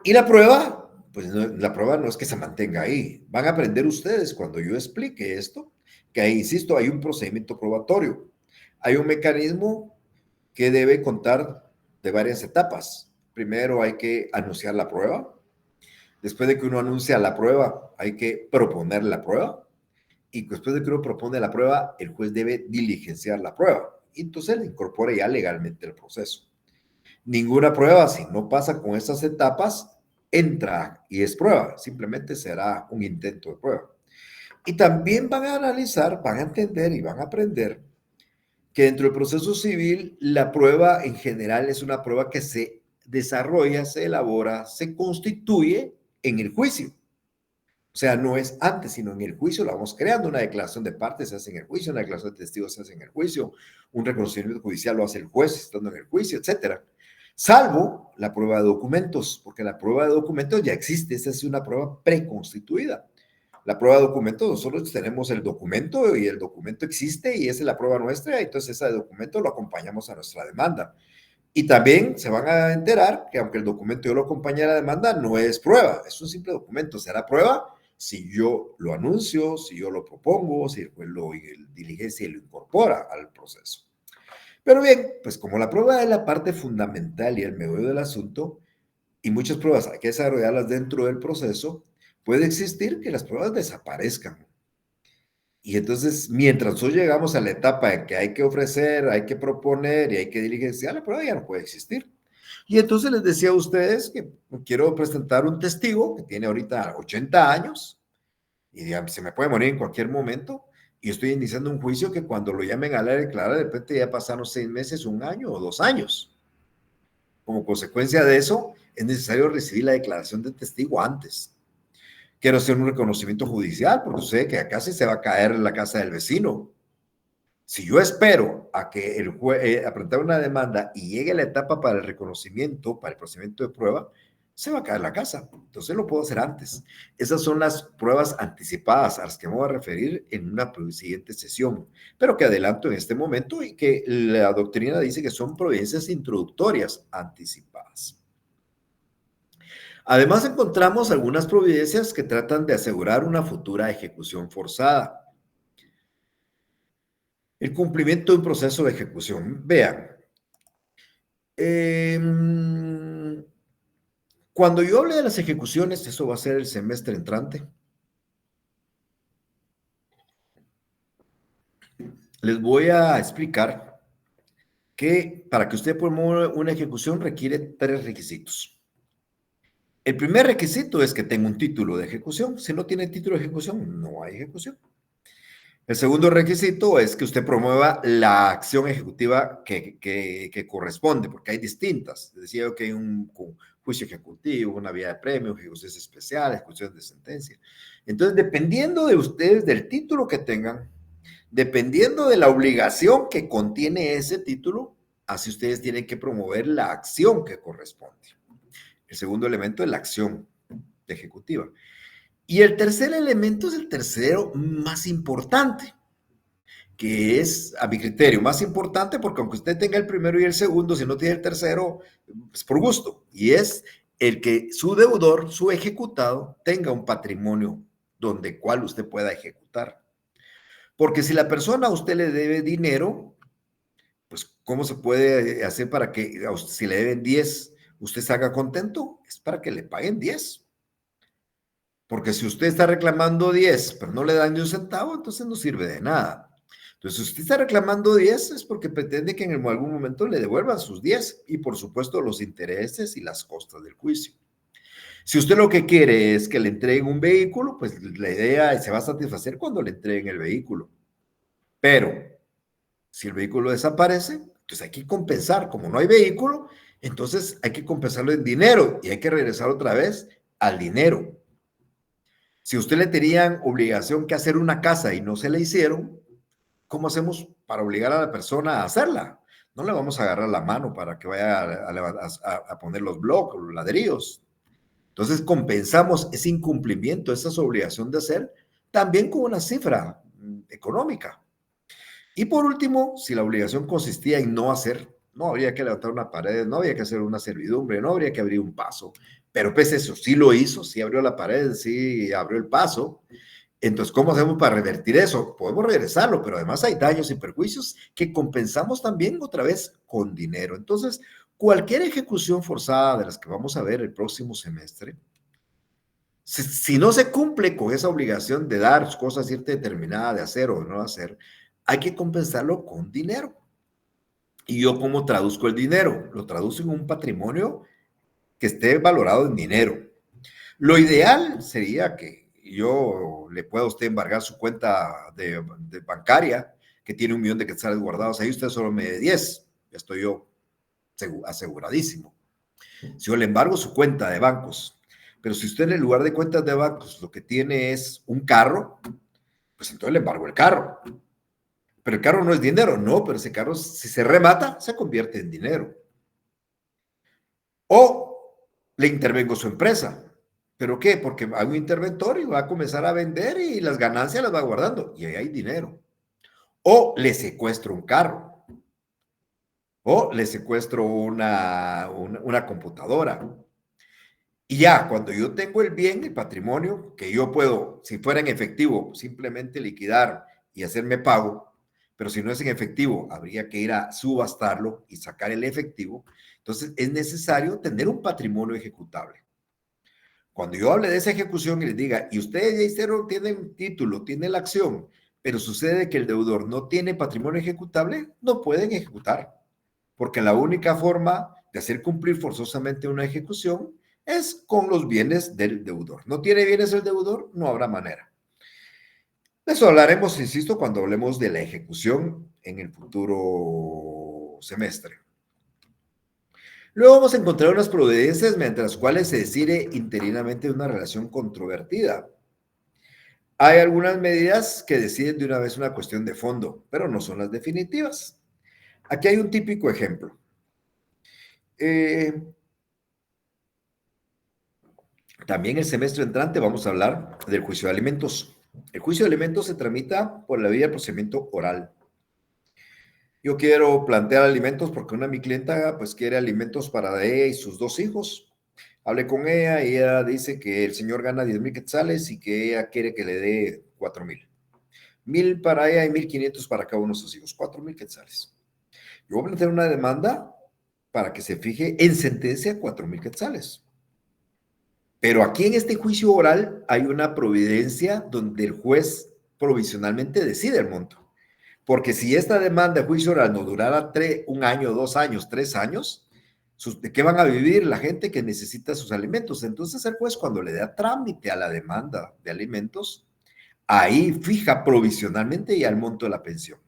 Y la prueba, pues la prueba no es que se mantenga ahí. Van a aprender ustedes cuando yo explique esto, que ahí, insisto, hay un procedimiento probatorio. Hay un mecanismo que debe contar de varias etapas. Primero hay que anunciar la prueba. Después de que uno anuncia la prueba, hay que proponer la prueba. Y después de que uno propone la prueba, el juez debe diligenciar la prueba. Y entonces le incorpora ya legalmente el proceso. Ninguna prueba, si no pasa con estas etapas, entra y es prueba. Simplemente será un intento de prueba. Y también van a analizar, van a entender y van a aprender que dentro del proceso civil la prueba en general es una prueba que se desarrolla, se elabora, se constituye en el juicio. O sea, no es antes, sino en el juicio la vamos creando. Una declaración de partes se hace en el juicio, una declaración de testigos se hace en el juicio, un reconocimiento judicial lo hace el juez estando en el juicio, etcétera. Salvo la prueba de documentos, porque la prueba de documentos ya existe, esa es una prueba preconstituida. La prueba de documentos, nosotros tenemos el documento y el documento existe y esa es la prueba nuestra, entonces ese documento lo acompañamos a nuestra demanda. Y también se van a enterar que aunque el documento yo lo acompañe a la demanda, no es prueba, es un simple documento. Será prueba si yo lo anuncio, si yo lo propongo, si el juez lo diligencia y lo incorpora al proceso. Pero bien, pues como la prueba es la parte fundamental y el meollo del asunto, y muchas pruebas hay que desarrollarlas dentro del proceso, puede existir que las pruebas desaparezcan. Y entonces, mientras nosotros llegamos a la etapa en que hay que ofrecer, hay que proponer y hay que diligenciar, la prueba ya no puede existir. Y entonces les decía a ustedes que quiero presentar un testigo que tiene ahorita 80 años y digamos, se me puede morir en cualquier momento y estoy iniciando un juicio que cuando lo llamen a la declarar, de repente ya pasaron 6 meses, 1 año o 2 años. Como consecuencia de eso, es necesario recibir la declaración de testigo antes. Quiero hacer un reconocimiento judicial porque sé que acá sí se va a caer en la casa del vecino. Si yo espero a que el juez a presentar una demanda y llegue la etapa para el reconocimiento, para el procedimiento de prueba, se va a caer la casa. Entonces lo puedo hacer antes. Esas son las pruebas anticipadas a las que me voy a referir en una siguiente sesión, pero que adelanto en este momento y que la doctrina dice que son providencias introductorias anticipadas. Además, encontramos algunas providencias que tratan de asegurar una futura ejecución forzada. El cumplimiento de un proceso de ejecución. Vean, cuando yo hable de las ejecuciones, eso va a ser el semestre entrante, les voy a explicar que para que usted promueva una ejecución requiere 3 requisitos. El primer requisito es que tenga un título de ejecución. Si no tiene título de ejecución, no hay ejecución. El segundo requisito es que usted promueva la acción ejecutiva que corresponde, porque hay distintas. Decía yo que hay un juicio ejecutivo, una vía de premio, ejecuciones especiales, ejecuciones de sentencia. Entonces, dependiendo de ustedes, del título que tengan, dependiendo de la obligación que contiene ese título, así ustedes tienen que promover la acción que corresponde. El segundo elemento es la acción ejecutiva. Y el tercer elemento es el tercero más importante, que es, a mi criterio, más importante porque aunque usted tenga el primero y el segundo, si no tiene el tercero, es por gusto. Y es el que su deudor, su ejecutado, tenga un patrimonio donde cual usted pueda ejecutar. Porque si la persona a usted le debe dinero, pues ¿cómo se puede hacer para que si le deben 10, usted se haga contento? Es para que le paguen 10. Porque si usted está reclamando 10, pero no le dan ni un centavo, entonces no sirve de nada. Entonces, si usted está reclamando 10, es porque pretende que en algún momento le devuelvan sus 10 y, por supuesto, los intereses y las costas del juicio. Si usted lo que quiere es que le entreguen un vehículo, pues la idea se va a satisfacer cuando le entreguen el vehículo. Pero, si el vehículo desaparece, entonces hay que compensar. Como no hay vehículo, entonces hay que compensarlo en dinero y hay que regresar otra vez al dinero. Si usted le tenían obligación que hacer una casa y no se la hicieron, ¿cómo hacemos para obligar a la persona a hacerla? No le vamos a agarrar la mano para que vaya a poner los blocos, los ladrillos. Entonces compensamos ese incumplimiento, esa obligación de hacer, también con una cifra económica. Y por último, si la obligación consistía en no hacer, no habría que levantar una pared, no habría que hacer una servidumbre, no habría que abrir un paso, pero pese a eso, sí lo hizo, sí abrió la pared, sí abrió el paso. Entonces, ¿cómo hacemos para revertir eso? Podemos regresarlo, pero además hay daños y perjuicios que compensamos también otra vez con dinero. Entonces, cualquier ejecución forzada de las que vamos a ver el próximo semestre, si no se cumple con esa obligación de dar cosas cierta determinada, de hacer o de no hacer, hay que compensarlo con dinero. ¿Y yo cómo traduzco el dinero? Lo traduzco en un patrimonio que esté valorado en dinero. Lo ideal sería que yo le pueda a usted embargar su cuenta de bancaria, que tiene 1 millón de quetzales guardados ahí, usted solo me dé 10, ya estoy yo aseguradísimo. Si yo le embargo su cuenta de bancos, pero si usted en lugar de cuentas de bancos lo que tiene es un carro, pues entonces le embargo el carro. Pero el carro no es dinero, no, pero ese carro si se remata, se convierte en dinero. O le intervengo su empresa. ¿Pero qué? Porque hago un interventor y va a comenzar a vender y las ganancias las va guardando. Y ahí hay dinero. O le secuestro un carro. o le secuestro una computadora. Y ya, cuando yo tengo el bien, el patrimonio, que yo puedo, si fuera en efectivo, simplemente liquidar y hacerme pago, pero si no es en efectivo, habría que ir a subastarlo y sacar el efectivo. Entonces, es necesario tener un patrimonio ejecutable. Cuando yo hable de esa ejecución y les diga, y ustedes ya hicieron, tienen título, tienen la acción, pero sucede que el deudor no tiene patrimonio ejecutable, no pueden ejecutar, porque la única forma de hacer cumplir forzosamente una ejecución es con los bienes del deudor. No tiene bienes el deudor, no habrá manera. De eso hablaremos, insisto, cuando hablemos de la ejecución en el futuro semestre. Luego vamos a encontrar unas providencias mediante las cuales se decide interinamente una relación controvertida. Hay algunas medidas que deciden de una vez una cuestión de fondo, pero no son las definitivas. Aquí hay un típico ejemplo. También el semestre entrante vamos a hablar del juicio de alimentos. El juicio de alimentos se tramita por la vía del procedimiento oral. Yo quiero plantear alimentos porque una de mi clienta pues quiere alimentos para ella y sus 2 hijos. Hablé con ella y ella dice que el señor gana 10,000 quetzales y que ella quiere que le dé 4,000. 1,000 para ella y 1,500 para cada uno de sus hijos. 4,000 quetzales. Yo voy a plantear una demanda para que se fije en sentencia 4,000 quetzales. Pero aquí en este juicio oral hay una providencia donde el juez provisionalmente decide el monto. Porque si esta demanda de juicio oral no durara 1 año, 2 años, 3 años, ¿de qué van a vivir la gente que necesita sus alimentos? Entonces el juez, cuando le da trámite a la demanda de alimentos, ahí fija provisionalmente ya el monto de la pensión.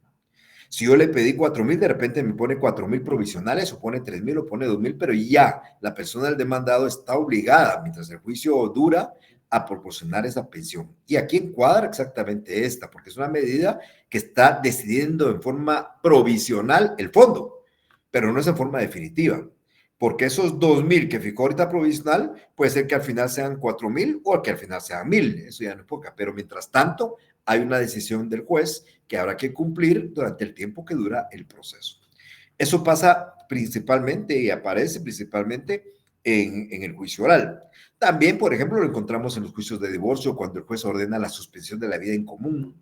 Si yo le pedí 4,000, de repente me pone 4,000 provisionales, o pone 3,000, o pone 2,000, pero ya la persona del demandado está obligada, mientras el juicio dura, a proporcionar esa pensión. Y aquí encuadra exactamente esta, porque es una medida que está decidiendo en forma provisional el fondo, pero no es en forma definitiva. Porque esos 2,000 que fijó ahorita provisional, puede ser que al final sean 4,000 o que al final sean 1,000, eso ya no importa. Pero mientras tanto, hay una decisión del juez que habrá que cumplir durante el tiempo que dura el proceso. Eso pasa principalmente y aparece principalmente en el juicio oral. También, por ejemplo, lo encontramos en los juicios de divorcio, cuando el juez ordena la suspensión de la vida en común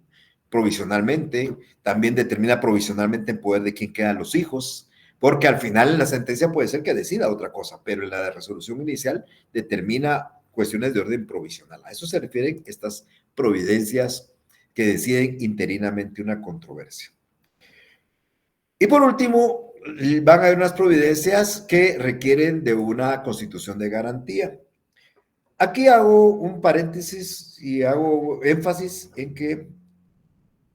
provisionalmente, también determina provisionalmente en poder de quién quedan los hijos, porque al final en la sentencia puede ser que decida otra cosa, pero en la de resolución inicial determina cuestiones de orden provisional. A eso se refieren estas providencias que deciden interinamente una controversia. Y por último, van a haber unas providencias que requieren de una constitución de garantía. Aquí hago un paréntesis y hago énfasis en que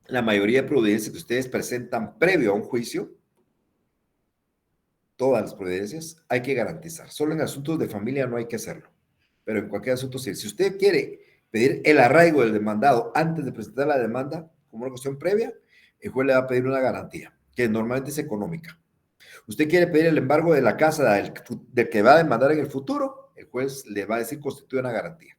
la mayoría de providencias que ustedes presentan previo a un juicio, todas las providencias, hay que garantizar. Solo en asuntos de familia no hay que hacerlo, pero en cualquier asunto sí. Si usted quiere pedir el arraigo del demandado antes de presentar la demanda como una cuestión previa, el juez le va a pedir una garantía, que normalmente es económica. Usted quiere pedir el embargo de la casa del que va a demandar en el futuro, el juez le va a decir constituye una garantía.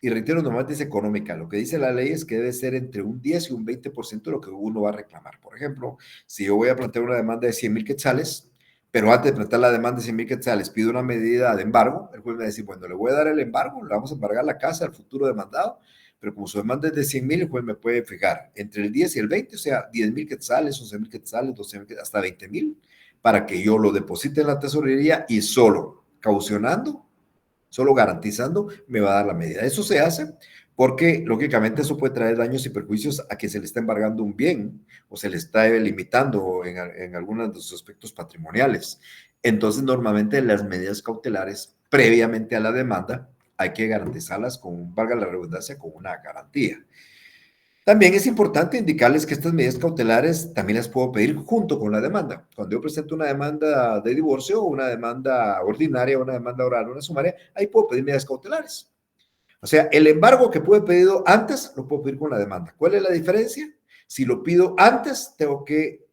Y reitero, normalmente es económica. Lo que dice la ley es que debe ser entre un 10 y un 20% de lo que uno va a reclamar. Por ejemplo, si yo voy a plantear una demanda de 100,000 quetzales, pero antes de plantear la demanda de 100,000 quetzales pido una medida de embargo, el juez me va a decir, bueno, le voy a dar el embargo, le vamos a embargar la casa al futuro demandado, pero como su demanda es de 100,000, el juez me puede fijar entre el 10 y el 20, o sea, 10,000 quetzales, 11,000 quetzales, 12,000, hasta 20,000, para que yo lo deposite en la tesorería y solo caucionando, solo garantizando, me va a dar la medida. Eso se hace porque, lógicamente, eso puede traer daños y perjuicios a quien se le está embargando un bien o se le está limitando en algunos de sus aspectos patrimoniales. Entonces, normalmente las medidas cautelares previamente a la demanda hay que garantizarlas con, valga la redundancia, con una garantía. También es importante indicarles que estas medidas cautelares también las puedo pedir junto con la demanda. Cuando yo presento una demanda de divorcio, una demanda ordinaria, una demanda oral, una sumaria, ahí puedo pedir medidas cautelares. O sea, el embargo que pude pedido antes, lo puedo pedir con la demanda. ¿Cuál es la diferencia? Si lo pido antes, tengo que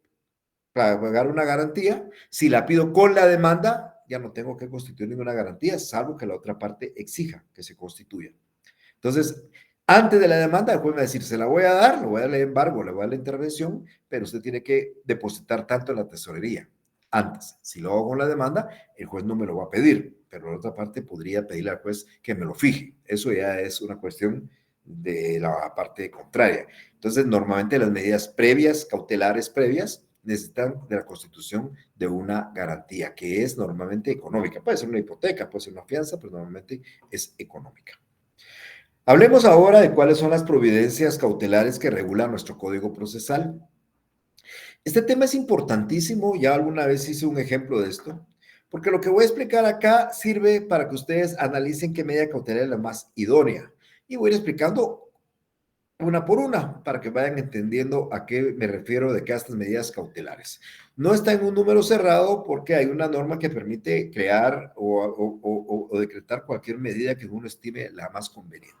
pagar una garantía. Si la pido con la demanda, ya no tengo que constituir ninguna garantía, salvo que la otra parte exija que se constituya. Entonces, antes de la demanda, el juez me va a decir, se la voy a dar, le voy a dar el embargo, le voy a dar la intervención, pero usted tiene que depositar tanto en la tesorería. antes. Si lo hago con la demanda, el juez no me lo va a pedir, pero por otra parte podría pedirle al juez que me lo fije. Eso ya es una cuestión de la parte contraria. Entonces, normalmente las medidas previas, cautelares previas, necesitan de la constitución de una garantía, que es normalmente económica. Puede ser una hipoteca, puede ser una fianza, pero normalmente es económica. Hablemos ahora de cuáles son las providencias cautelares que regula nuestro Código Procesal. Este tema es importantísimo, ya alguna vez hice un ejemplo de esto, porque lo que voy a explicar acá sirve para que ustedes analicen qué medida cautelar es la más idónea. Y voy a ir explicando una por una para que vayan entendiendo a qué me refiero de que estas medidas cautelares. No está en un número cerrado porque hay una norma que permite crear o decretar cualquier medida que uno estime la más conveniente.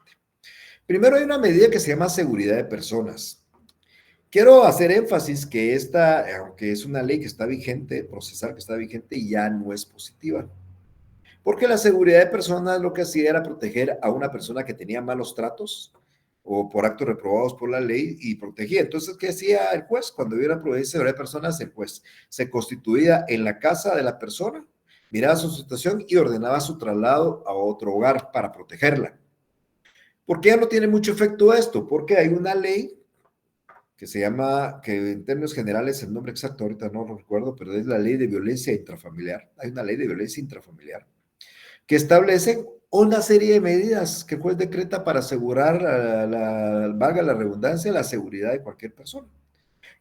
Primero hay una medida que se llama seguridad de personas. Quiero hacer énfasis que esta, aunque es una ley que está vigente, procesal que está vigente, ya no es positiva. Porque la seguridad de personas lo que hacía era proteger a una persona que tenía malos tratos o por actos reprobados por la ley y protegía. Entonces, ¿qué hacía el juez? Cuando hubiera providencia de seguridad de personas, el juez se constituía en la casa de la persona, miraba su situación y ordenaba su traslado a otro hogar para protegerla. ¿Por qué ya no tiene mucho efecto esto? Porque hay una ley que se llama, que en términos generales el nombre exacto ahorita no lo recuerdo, pero es la ley de violencia intrafamiliar. Hay una ley de violencia intrafamiliar que establece una serie de medidas que el juez decreta para asegurar, valga la redundancia, la seguridad de cualquier persona.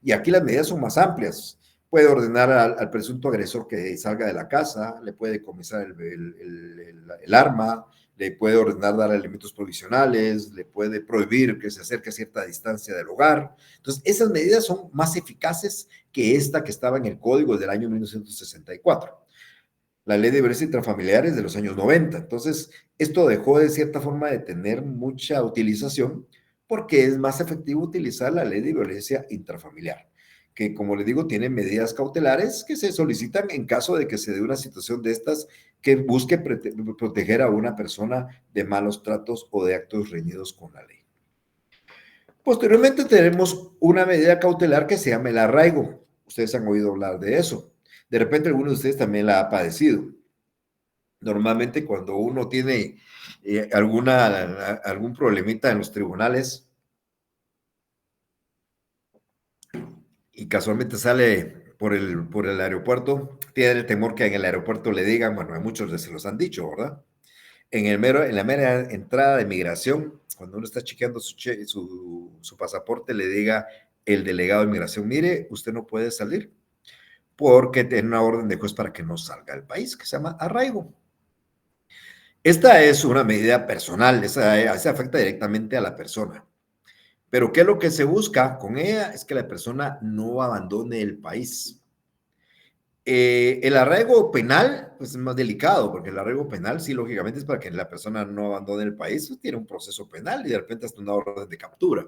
Y aquí las medidas son más amplias. Puede ordenar al presunto agresor que salga de la casa, le puede comisar el arma, le puede ordenar dar elementos provisionales, le puede prohibir que se acerque a cierta distancia del hogar. Entonces, esas medidas son más eficaces que esta que estaba en el código del año 1964. La ley de violencia intrafamiliar es de los años 90. Entonces, esto dejó de cierta forma de tener mucha utilización porque es más efectivo utilizar la ley de violencia intrafamiliar, que como les digo, tiene medidas cautelares que se solicitan en caso de que se dé una situación de estas que busque proteger a una persona de malos tratos o de actos reñidos con la ley. Posteriormente tenemos una medida cautelar que se llama el arraigo. Ustedes han oído hablar de eso. De repente alguno de ustedes también la ha padecido. Normalmente cuando uno tiene algún problemita en los tribunales y casualmente sale por el aeropuerto, tiene el temor que en el aeropuerto le digan, bueno, a muchos se los han dicho, ¿verdad? En la mera entrada de migración, cuando uno está chequeando su pasaporte, le diga el delegado de migración, mire, usted no puede salir porque tiene una orden de juez para que no salga del país, que se llama arraigo. Esta es una medida personal, esa afecta directamente a la persona. Pero ¿qué es lo que se busca con ella? Es que la persona no abandone el país. El arraigo penal pues, es más delicado, porque el arraigo penal sí, lógicamente, es para que la persona no abandone el país, pues, tiene un proceso penal y de repente hasta una orden de captura.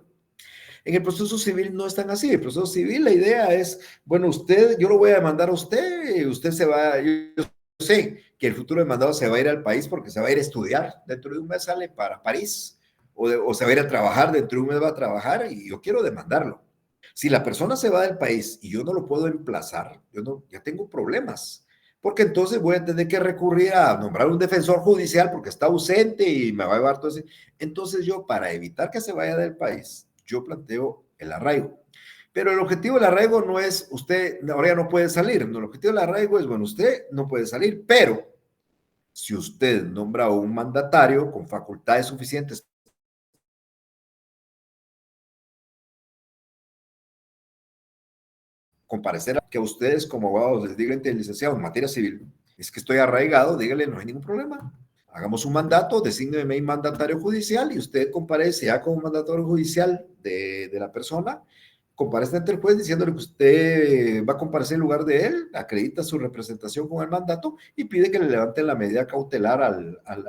En el proceso civil no es tan así. El proceso civil, la idea es, bueno, yo lo voy a demandar a usted, usted se va, yo sé que el futuro demandado se va a ir al país porque se va a ir a estudiar, dentro de un mes sale para París, o se va a ir a trabajar, dentro de un mes va a trabajar y yo quiero demandarlo. Si la persona se va del país y yo no lo puedo emplazar, ya tengo problemas, porque entonces voy a tener que recurrir a nombrar un defensor judicial porque está ausente y me va a llevar todo ese. Entonces yo, para evitar que se vaya del país, yo planteo el arraigo. Pero el objetivo del arraigo no es usted ahora ya no puede salir, no, el objetivo del arraigo es, bueno, usted no puede salir, pero si usted nombra a un mandatario con facultades suficientes comparecer a que a ustedes como abogados les digan, licenciado en materia civil, es que estoy arraigado, dígale, no hay ningún problema. Hagamos un mandato, desígneme un mandatario judicial y usted comparece ya como mandatario judicial de la persona, comparece ante el juez diciéndole que usted va a comparecer en lugar de él, acredita su representación con el mandato y pide que le levanten la medida cautelar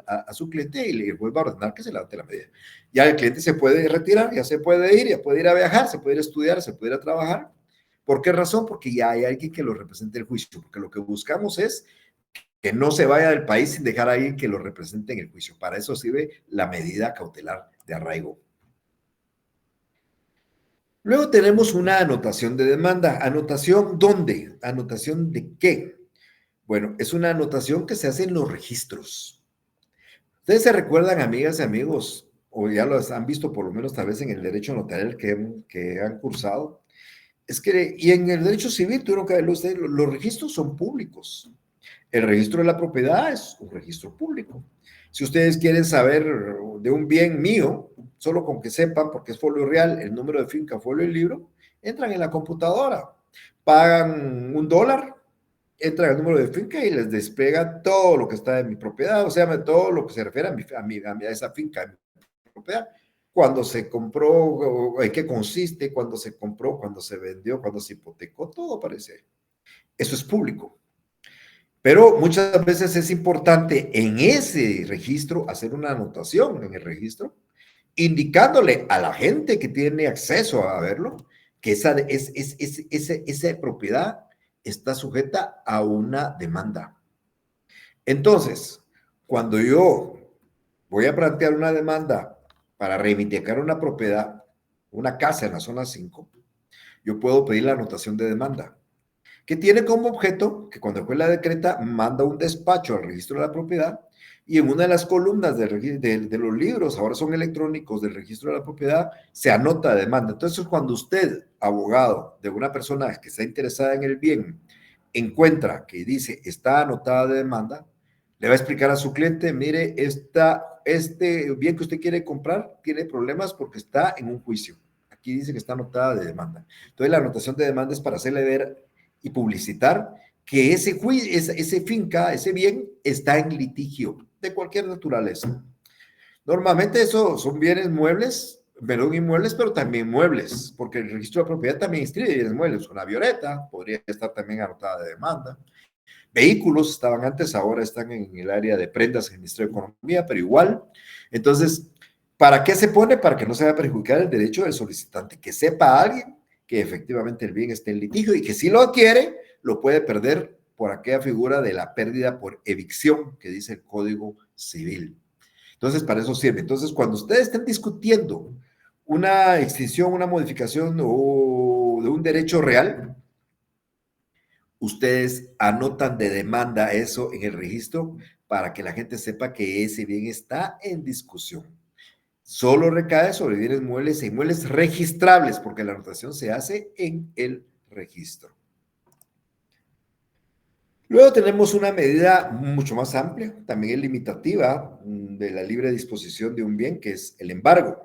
a su cliente y el juez va a ordenar que se levante la medida. Ya el cliente se puede retirar, ya se puede ir, ya puede ir a viajar, se puede ir a estudiar, se puede ir a trabajar. ¿Por qué razón? Porque ya hay alguien que lo represente en el juicio, porque lo que buscamos es que no se vaya del país sin dejar a alguien que lo represente en el juicio. Para eso sirve la medida cautelar de arraigo. Luego tenemos una anotación de demanda. ¿Anotación dónde? ¿Anotación de qué? Bueno, es una anotación que se hace en los registros. Ustedes se recuerdan, amigas y amigos, o ya los han visto por lo menos tal vez en el derecho notarial que han cursado, es que, y en el derecho civil, tuvieron que verlo ustedes, los registros son públicos. El registro de la propiedad es un registro público. Si ustedes quieren saber de un bien mío, solo con que sepan, porque es folio real, el número de finca, folio y libro, entran en la computadora, pagan $1, entran el número de finca y les despega todo lo que está en mi propiedad, o sea, todo lo que se refiere a esa finca, a mi propiedad. Cuando se compró, en qué consiste, cuando se compró, cuando se vendió, cuando se hipotecó, todo aparece. Eso es público. Pero muchas veces es importante en ese registro hacer una anotación en el registro, indicándole a la gente que tiene acceso a verlo que esa propiedad está sujeta a una demanda. Entonces, cuando yo voy a plantear una demanda para reivindicar una propiedad, una casa en la zona 5, yo puedo pedir la anotación de demanda, que tiene como objeto que cuando el juez la decreta, manda un despacho al registro de la propiedad y en una de las columnas de los libros, ahora son electrónicos, del registro de la propiedad, se anota demanda. Entonces, cuando usted, abogado de una persona que está interesada en el bien, encuentra que dice está anotada de demanda, le va a explicar a su cliente, mire, este bien que usted quiere comprar tiene problemas porque está en un juicio. Aquí dice que está anotada de demanda. Entonces, la anotación de demanda es para hacerle ver y publicitar que ese finca, ese bien, está en litigio de cualquier naturaleza. Normalmente eso son bienes muebles, perdón, inmuebles, pero también muebles, porque el registro de propiedad también inscribe bienes muebles. Una avioneta podría estar también anotada de demanda. Vehículos estaban antes, ahora están en el área de prendas en el Ministerio de Economía, pero igual. Entonces, ¿para qué se pone? Para que no se vaya a perjudicar el derecho del solicitante, que sepa a alguien que efectivamente el bien esté en litigio y que si lo adquiere, lo puede perder por aquella figura de la pérdida por evicción que dice el Código Civil. Entonces, para eso sirve. Entonces, cuando ustedes estén discutiendo una extinción, una modificación o de un derecho real, ustedes anotan de demanda eso en el registro para que la gente sepa que ese bien está en discusión. Solo recae sobre bienes muebles e inmuebles registrables, porque la anotación se hace en el registro. Luego tenemos una medida mucho más amplia, también es limitativa, de la libre disposición de un bien, que es el embargo.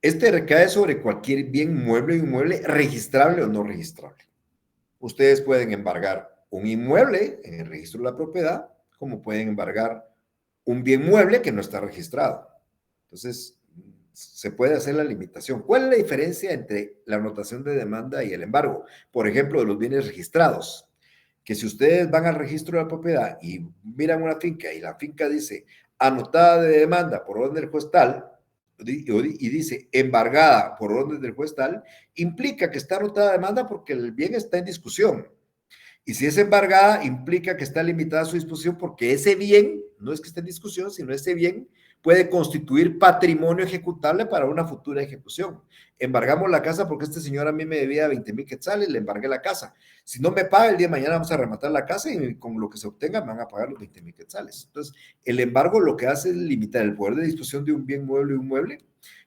Este recae sobre cualquier bien mueble o inmueble registrable o no registrable. Ustedes pueden embargar un inmueble en el registro de la propiedad, como pueden embargar un bien mueble que no está registrado. Entonces, se puede hacer la limitación. ¿Cuál es la diferencia entre la anotación de demanda y el embargo? Por ejemplo, de los bienes registrados. Que si ustedes van al registro de la propiedad y miran una finca y la finca dice anotada de demanda por orden del juez tal, y dice embargada por orden del juez tal, implica que está anotada de demanda porque el bien está en discusión. Y si es embargada, implica que está limitada su disposición porque ese bien, no es que esté en discusión, sino ese bien puede constituir patrimonio ejecutable para una futura ejecución. Embargamos la casa porque este señor a mí me debía 20,000 quetzales, le embargué la casa. Si no me paga, el día de mañana vamos a rematar la casa y con lo que se obtenga me van a pagar los 20,000 quetzales. Entonces, el embargo lo que hace es limitar el poder de disposición de un bien mueble y un mueble,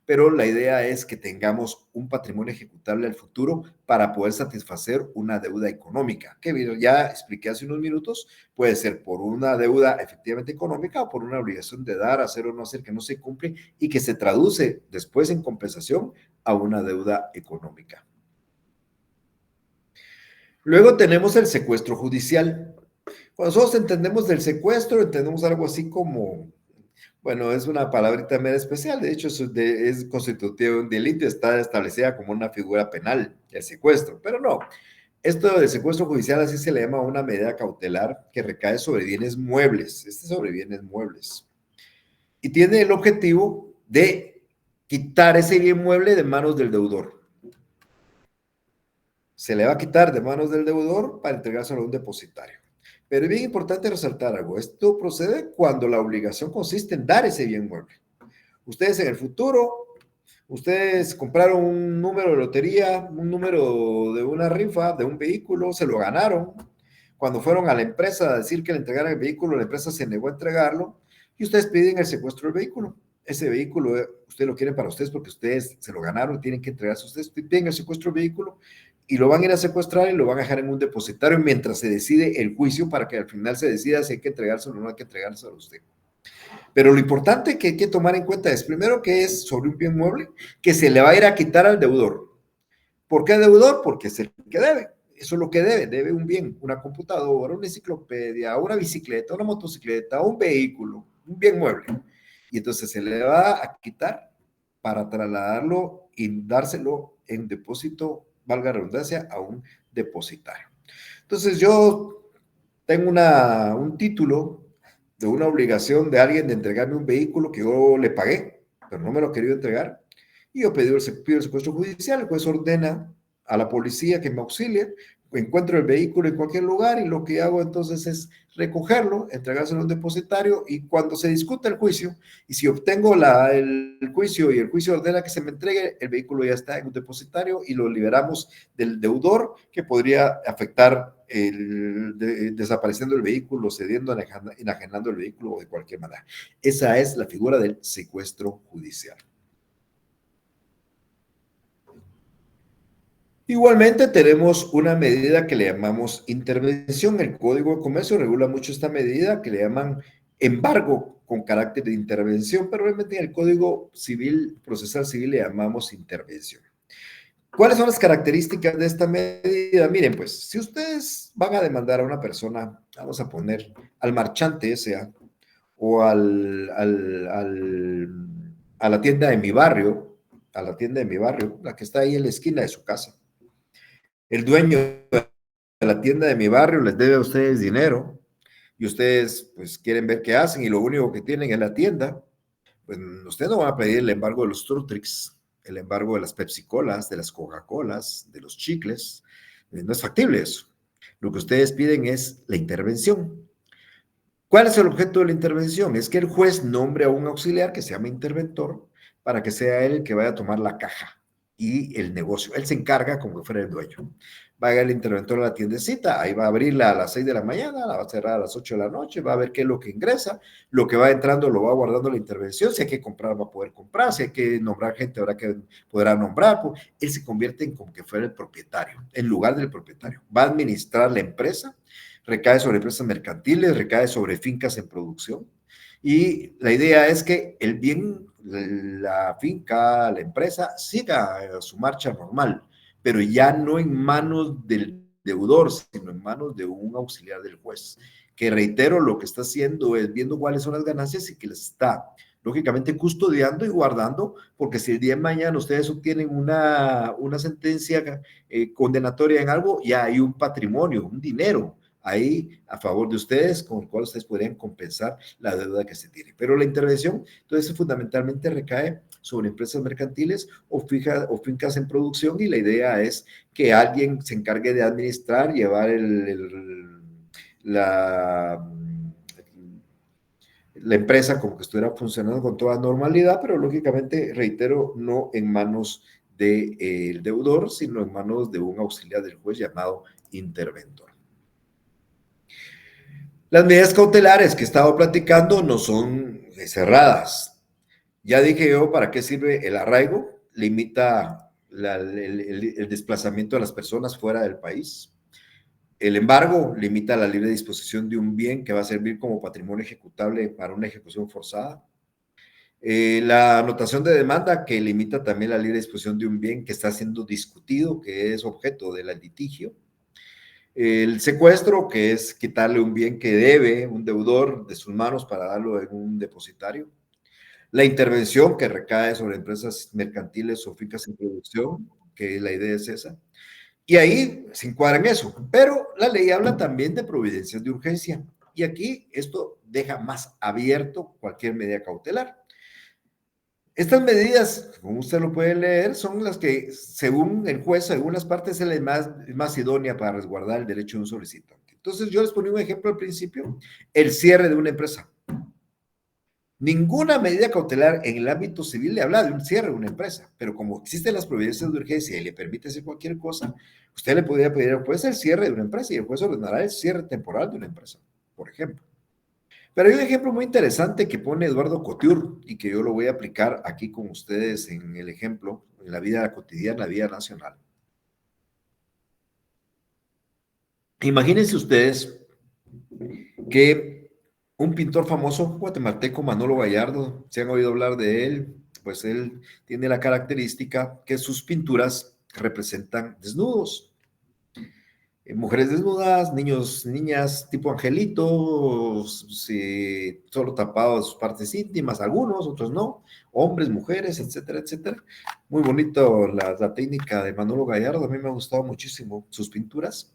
pero la idea es que tengamos un patrimonio ejecutable al futuro para poder satisfacer una deuda económica, que ya expliqué hace unos minutos, puede ser por una deuda efectivamente económica o por una obligación de dar, hacer o no hacer que no se cumple y que se traduce después en compensación a una deuda económica. Luego tenemos el secuestro judicial. Cuando nosotros entendemos del secuestro, entendemos algo así como, bueno, es una palabrita medio especial, de hecho es constitutivo de un delito, está establecida como una figura penal, el secuestro, pero no. Esto de secuestro judicial así se le llama una medida cautelar que recae sobre bienes muebles, sobre bienes muebles. Y tiene el objetivo de quitar ese bien mueble de manos del deudor. Se le va a quitar de manos del deudor para entregárselo a un depositario. Pero es bien importante resaltar algo. Esto procede cuando la obligación consiste en dar ese bien mueble. Ustedes en el futuro, Ustedes compraron un número de lotería, un número de una rifa, de un vehículo, se lo ganaron. Cuando fueron a la empresa a decir que le entregaran el vehículo, la empresa se negó a entregarlo y ustedes piden el secuestro del vehículo. Ese vehículo, ustedes lo quieren para ustedes porque ustedes se lo ganaron y tienen que entregarse. Ustedes piden el secuestro del vehículo y lo van a ir a secuestrar y lo van a dejar en un depositario mientras se decide el juicio para que al final se decida si hay que entregárselo o no hay que entregárselo a usted. Pero lo importante que hay que tomar en cuenta es, primero, que es sobre un bien mueble que se le va a ir a quitar al deudor. ¿Por qué deudor? Porque es el que debe. Eso es lo que debe. Debe un bien, una computadora, una enciclopedia, una bicicleta, una motocicleta, un vehículo, un bien mueble. Y entonces se le va a quitar para trasladarlo y dárselo en depósito, valga la redundancia, a un depositario. Entonces yo tengo un título de una obligación de alguien de entregarme un vehículo que yo le pagué, pero no me lo ha querido entregar. Y yo pido el secuestro judicial, el juez ordena a la policía que me auxilie, encuentro el vehículo en cualquier lugar y lo que hago entonces es recogerlo, entregárselo a un depositario y cuando se discuta el juicio, y si obtengo el juicio y el juicio ordena que se me entregue, el vehículo ya está en un depositario y lo liberamos del deudor que podría afectar desapareciendo el vehículo, cediendo, enajenando el vehículo o de cualquier manera. Esa es la figura del secuestro judicial. Igualmente tenemos una medida que le llamamos intervención. El Código de Comercio regula mucho esta medida que le llaman embargo con carácter de intervención, pero realmente en el Código Civil, Procesal Civil le llamamos intervención. ¿Cuáles son las características de esta medida? Miren, pues, si ustedes van a demandar a una persona, vamos a poner al marchante S.A. o a la tienda de mi barrio, la que está ahí en la esquina de su casa. El dueño de la tienda de mi barrio les debe a ustedes dinero y ustedes pues quieren ver qué hacen y lo único que tienen es la tienda, pues ustedes no van a pedir el embargo de los Turtrix, el embargo de las Pepsi-Colas, de las Coca-Colas, de los chicles. No es factible eso. Lo que ustedes piden es la intervención. ¿Cuál es el objeto de la intervención? Es que el juez nombre a un auxiliar que se llama interventor para que sea él el que vaya a tomar la caja y el negocio. Él se encarga como que fuera el dueño. Va a ir el interventor a la tiendecita, ahí va a abrirla a las 6 de la mañana, la va a cerrar a las 8 de la noche, va a ver qué es lo que ingresa, lo que va entrando lo va guardando la intervención, si hay que comprar va a poder comprar, si hay que nombrar gente habrá que podrá nombrar, pues, él se convierte en como que fuera el propietario, en lugar del propietario. Va a administrar la empresa, recae sobre empresas mercantiles, recae sobre fincas en producción. Y la idea es que el bien, la finca, la empresa, siga su marcha normal, pero ya no en manos del deudor, sino en manos de un auxiliar del juez, que reitero, lo que está haciendo es viendo cuáles son las ganancias y que les está, lógicamente, custodiando y guardando, porque si el día de mañana ustedes obtienen una sentencia condenatoria en algo, ya hay un patrimonio, un dinero ahí a favor de ustedes, con el cual ustedes podrían compensar la deuda que se tiene. Pero la intervención, entonces, fundamentalmente recae sobre empresas mercantiles o fincas en producción y la idea es que alguien se encargue de administrar, llevar la empresa como que estuviera funcionando con toda normalidad, pero lógicamente, reitero, no en manos del deudor, sino en manos de un auxiliar del juez llamado interventor. Las medidas cautelares que he estado platicando no son cerradas. Ya dije yo para qué sirve el arraigo, limita el desplazamiento de las personas fuera del país. El embargo limita la libre disposición de un bien que va a servir como patrimonio ejecutable para una ejecución forzada. La anotación de demanda que limita también la libre disposición de un bien que está siendo discutido, que es objeto del litigio. El secuestro, que es quitarle un bien que debe un deudor de sus manos para darlo en un depositario. La intervención, que recae sobre empresas mercantiles o fincas en producción, que la idea es esa. Y ahí se encuadra en eso. Pero la ley habla también de providencias de urgencia. Y aquí esto deja más abierto cualquier medida cautelar. Estas medidas, como usted lo puede leer, son las que, según el juez, según las partes, es la más idónea para resguardar el derecho de un solicitante. Entonces, yo les ponía un ejemplo al principio, el cierre de una empresa. Ninguna medida cautelar en el ámbito civil le habla de un cierre de una empresa, pero como existen las providencias de urgencia y le permite hacer cualquier cosa, usted le podría pedir al juez el cierre de una empresa y el juez ordenará el cierre temporal de una empresa, por ejemplo. Pero hay un ejemplo muy interesante que pone Eduardo Couture y que yo lo voy a aplicar aquí con ustedes en el ejemplo, en la vida cotidiana, la vida nacional. Imagínense ustedes que un pintor famoso guatemalteco, Manolo Gallardo, se han oído hablar de él, pues él tiene la característica que sus pinturas representan desnudos. Mujeres desnudas, niños, niñas tipo angelitos, sí, solo tapados sus partes íntimas, algunos, otros no, hombres, mujeres, etcétera, etcétera. Muy bonito la técnica de Manolo Gallardo, a mí me ha gustado muchísimo sus pinturas.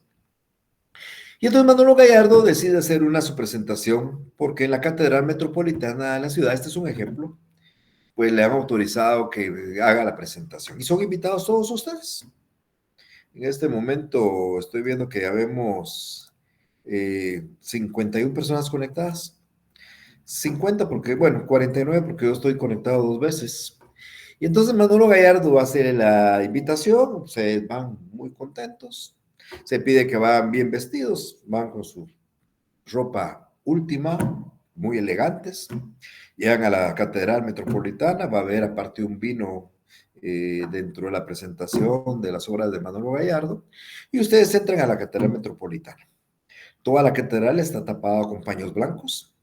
Y entonces Manolo Gallardo decide hacer una su presentación porque en la Catedral Metropolitana de la ciudad, este es un ejemplo, pues le han autorizado que haga la presentación. Y son invitados todos ustedes. En este momento estoy viendo que ya vemos 51 personas conectadas. 50 porque, bueno, 49 porque yo estoy conectado 2 veces. Y entonces Manolo Gallardo hace la invitación, se van muy contentos, se pide que van bien vestidos, van con su ropa última, muy elegantes, llegan a la Catedral Metropolitana, va a haber aparte un vino dentro de la presentación de las obras de Manolo Gallardo, y ustedes entran a la Catedral Metropolitana. Toda la catedral está tapada con paños blancos,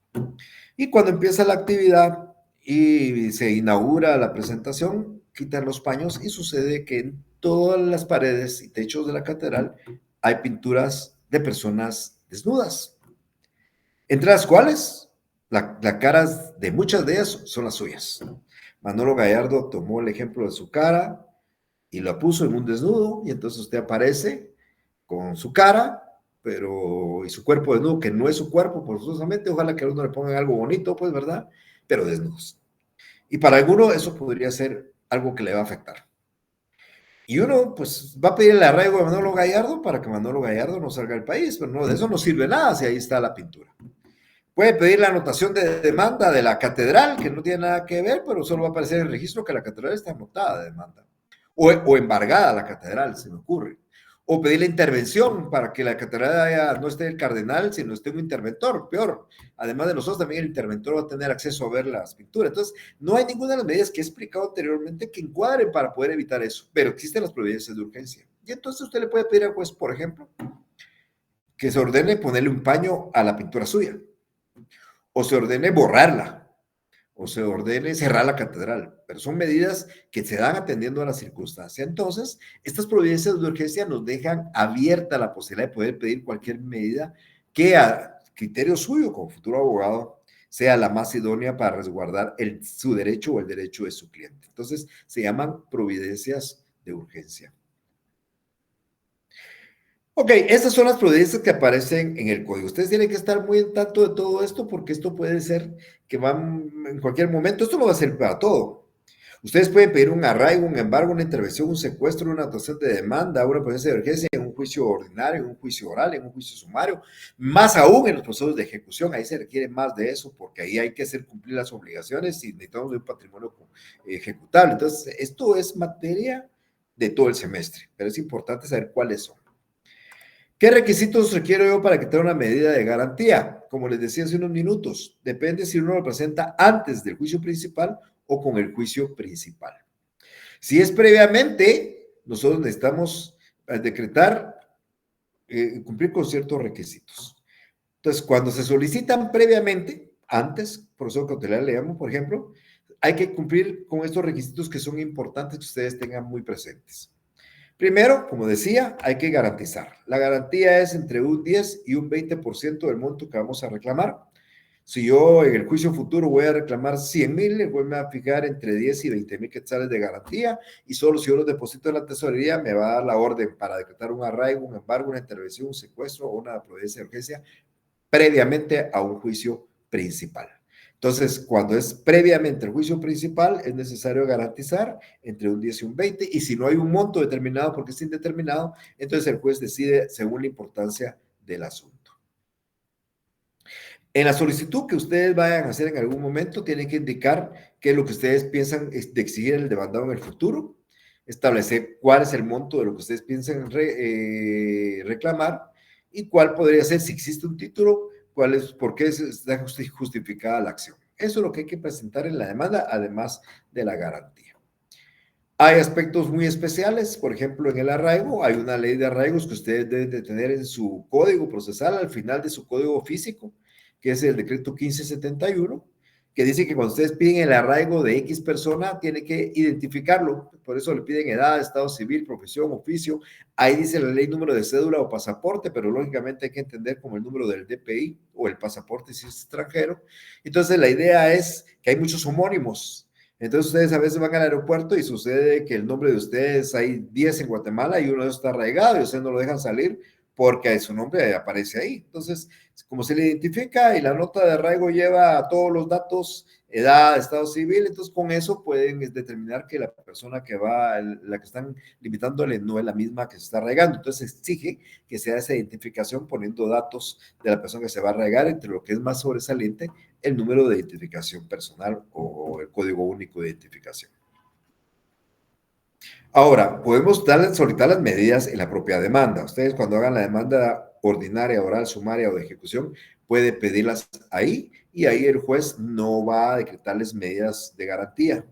y cuando empieza la actividad y se inaugura la presentación, quitan los paños y sucede que en todas las paredes y techos de la catedral hay pinturas de personas desnudas. Entre las cuales, la caras de muchas de ellas son las suyas. Manolo Gallardo tomó el ejemplo de su cara y la puso en un desnudo, y entonces usted aparece con su cara, pero y su cuerpo desnudo, que no es su cuerpo, forzosamente, ojalá que a uno le pongan algo bonito, pues, ¿verdad? Pero desnudos. Y para alguno eso podría ser algo que le va a afectar. Y uno, pues, va a pedir el arraigo de Manolo Gallardo para que Manolo Gallardo no salga del país, pero no, de eso no sirve nada si ahí está la pintura. Puede pedir la anotación de demanda de la catedral, que no tiene nada que ver, pero solo va a aparecer en el registro que la catedral está anotada de demanda. O embargada la catedral, se me ocurre. O pedir la intervención para que la catedral no esté el cardenal, sino esté un interventor, peor. Además de nosotros, también el interventor va a tener acceso a ver las pinturas. Entonces, no hay ninguna de las medidas que he explicado anteriormente que encuadren para poder evitar eso, pero existen las providencias de urgencia. Y entonces usted le puede pedir al juez, por ejemplo, que se ordene ponerle un paño a la pintura suya, o se ordene borrarla, o se ordene cerrar la catedral, pero son medidas que se dan atendiendo a la circunstancia. Entonces, estas providencias de urgencia nos dejan abierta la posibilidad de poder pedir cualquier medida que a criterio suyo como futuro abogado sea la más idónea para resguardar su derecho o el derecho de su cliente. Entonces, se llaman providencias de urgencia. Ok, estas son las providencias que aparecen en el código. Ustedes tienen que estar muy en tanto de todo esto porque esto puede ser que van en cualquier momento. Esto no va a ser para todo. Ustedes pueden pedir un arraigo, un embargo, una intervención, un secuestro, una actuación de demanda, una providencia de urgencia en un juicio ordinario, en un juicio oral, en un juicio sumario, más aún en los procesos de ejecución. Ahí se requiere más de eso porque ahí hay que hacer cumplir las obligaciones y necesitamos de un patrimonio ejecutable. Entonces, esto es materia de todo el semestre, pero es importante saber cuáles son. ¿Qué requisitos requiero yo para que tenga una medida de garantía? Como les decía hace unos minutos, depende si uno lo presenta antes del juicio principal o con el juicio principal. Si es previamente, nosotros necesitamos decretar, cumplir con ciertos requisitos. Entonces, cuando se solicitan previamente, antes, proceso cautelar le llamo, por ejemplo, hay que cumplir con estos requisitos que son importantes que ustedes tengan muy presentes. Primero, como decía, hay que garantizar. La garantía es entre un 10 y un 20% del monto que vamos a reclamar. Si yo en el juicio futuro voy a reclamar 100,000, el juez me va a fijar entre 10 y 20,000 quetzales de garantía y solo si yo los deposito en la tesorería me va a dar la orden para decretar un arraigo, un embargo, una intervención, un secuestro o una providencia de urgencia previamente a un juicio principal. Entonces, cuando es previamente el juicio principal, es necesario garantizar entre un 10 y un 20, y si no hay un monto determinado porque es indeterminado, entonces el juez decide según la importancia del asunto. En la solicitud que ustedes vayan a hacer en algún momento, tienen que indicar qué es lo que ustedes piensan de exigir el demandado en el futuro, establecer cuál es el monto de lo que ustedes piensan reclamar y cuál podría ser, si existe un título, cuál es, por qué está justificada la acción. Eso es lo que hay que presentar en la demanda, además de la garantía. Hay aspectos muy especiales, por ejemplo, en el arraigo, hay una ley de arraigos que ustedes deben de tener en su código procesal, al final de su código físico, que es el decreto 1571, que dice que cuando ustedes piden el arraigo de X persona, tiene que identificarlo, por eso le piden edad, estado civil, profesión, oficio, ahí dice la ley número de cédula o pasaporte, pero lógicamente hay que entender como el número del DPI o el pasaporte si es extranjero. Entonces la idea es que hay muchos homónimos, entonces ustedes a veces van al aeropuerto y sucede que el nombre de ustedes, hay 10 en Guatemala y uno de ellos está arraigado y ustedes no lo dejan salir porque su nombre aparece ahí. Entonces, como se le identifica y la nota de arraigo lleva todos los datos, edad, estado civil, entonces con eso pueden determinar que la persona que va, la que están limitándole no es la misma que se está arraigando. Entonces exige que se haga esa identificación poniendo datos de la persona que se va a arraigar, entre lo que es más sobresaliente, el número de identificación personal o el código único de identificación. Ahora, podemos solicitar las medidas en la propia demanda. Ustedes cuando hagan la demanda ordinaria, oral, sumaria o de ejecución, puede pedirlas ahí y ahí el juez no va a decretarles medidas de garantía.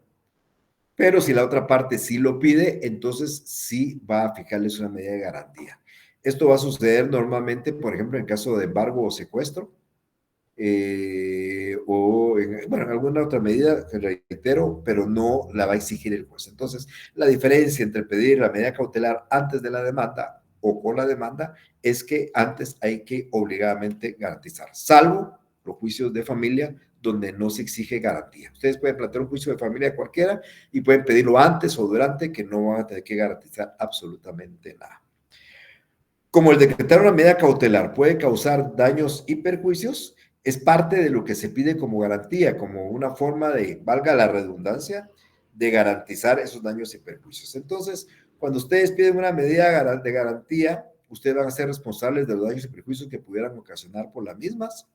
Pero si la otra parte sí lo pide, entonces sí va a fijarles una medida de garantía. Esto va a suceder normalmente, por ejemplo, en caso de embargo o secuestro, en alguna otra medida, reitero, pero no la va a exigir el juez. Entonces, la diferencia entre pedir la medida cautelar antes de la demanda o con la demanda es que antes hay que obligadamente garantizar, salvo los juicios de familia donde no se exige garantía. Ustedes pueden plantear un juicio de familia cualquiera y pueden pedirlo antes o durante, que no van a tener que garantizar absolutamente nada. Como el decretar una medida cautelar puede causar daños y perjuicios, es parte de lo que se pide como garantía, como una forma de, valga la redundancia, de garantizar esos daños y perjuicios. Entonces, cuando ustedes piden una medida de garantía, ustedes van a ser responsables de los daños y perjuicios que pudieran ocasionar por las mismas.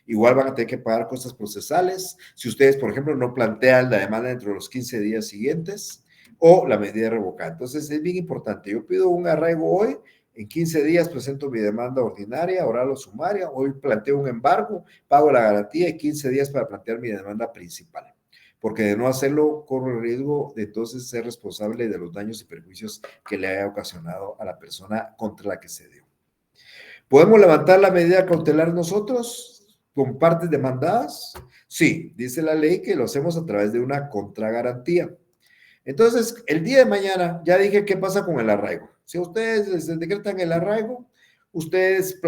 Igual van a tener que pagar costas procesales. Si ustedes, por ejemplo, no plantean la demanda dentro de los 15 días siguientes o la medida revocada. Entonces, es bien importante. Yo pido un arraigo hoy, en 15 días presento mi demanda ordinaria, oral o sumaria. Hoy planteo un embargo, pago la garantía y 15 días para plantear mi demanda principal. Porque de no hacerlo, corro el riesgo de entonces ser responsable de los daños y perjuicios que le haya ocasionado a la persona contra la que se dio. ¿Podemos levantar la medida cautelar nosotros con partes demandadas? Sí, dice la ley que lo hacemos a través de una contragarantía. Entonces, el día de mañana, ya dije qué pasa con el arraigo. Si ustedes les decretan el arraigo, ustedes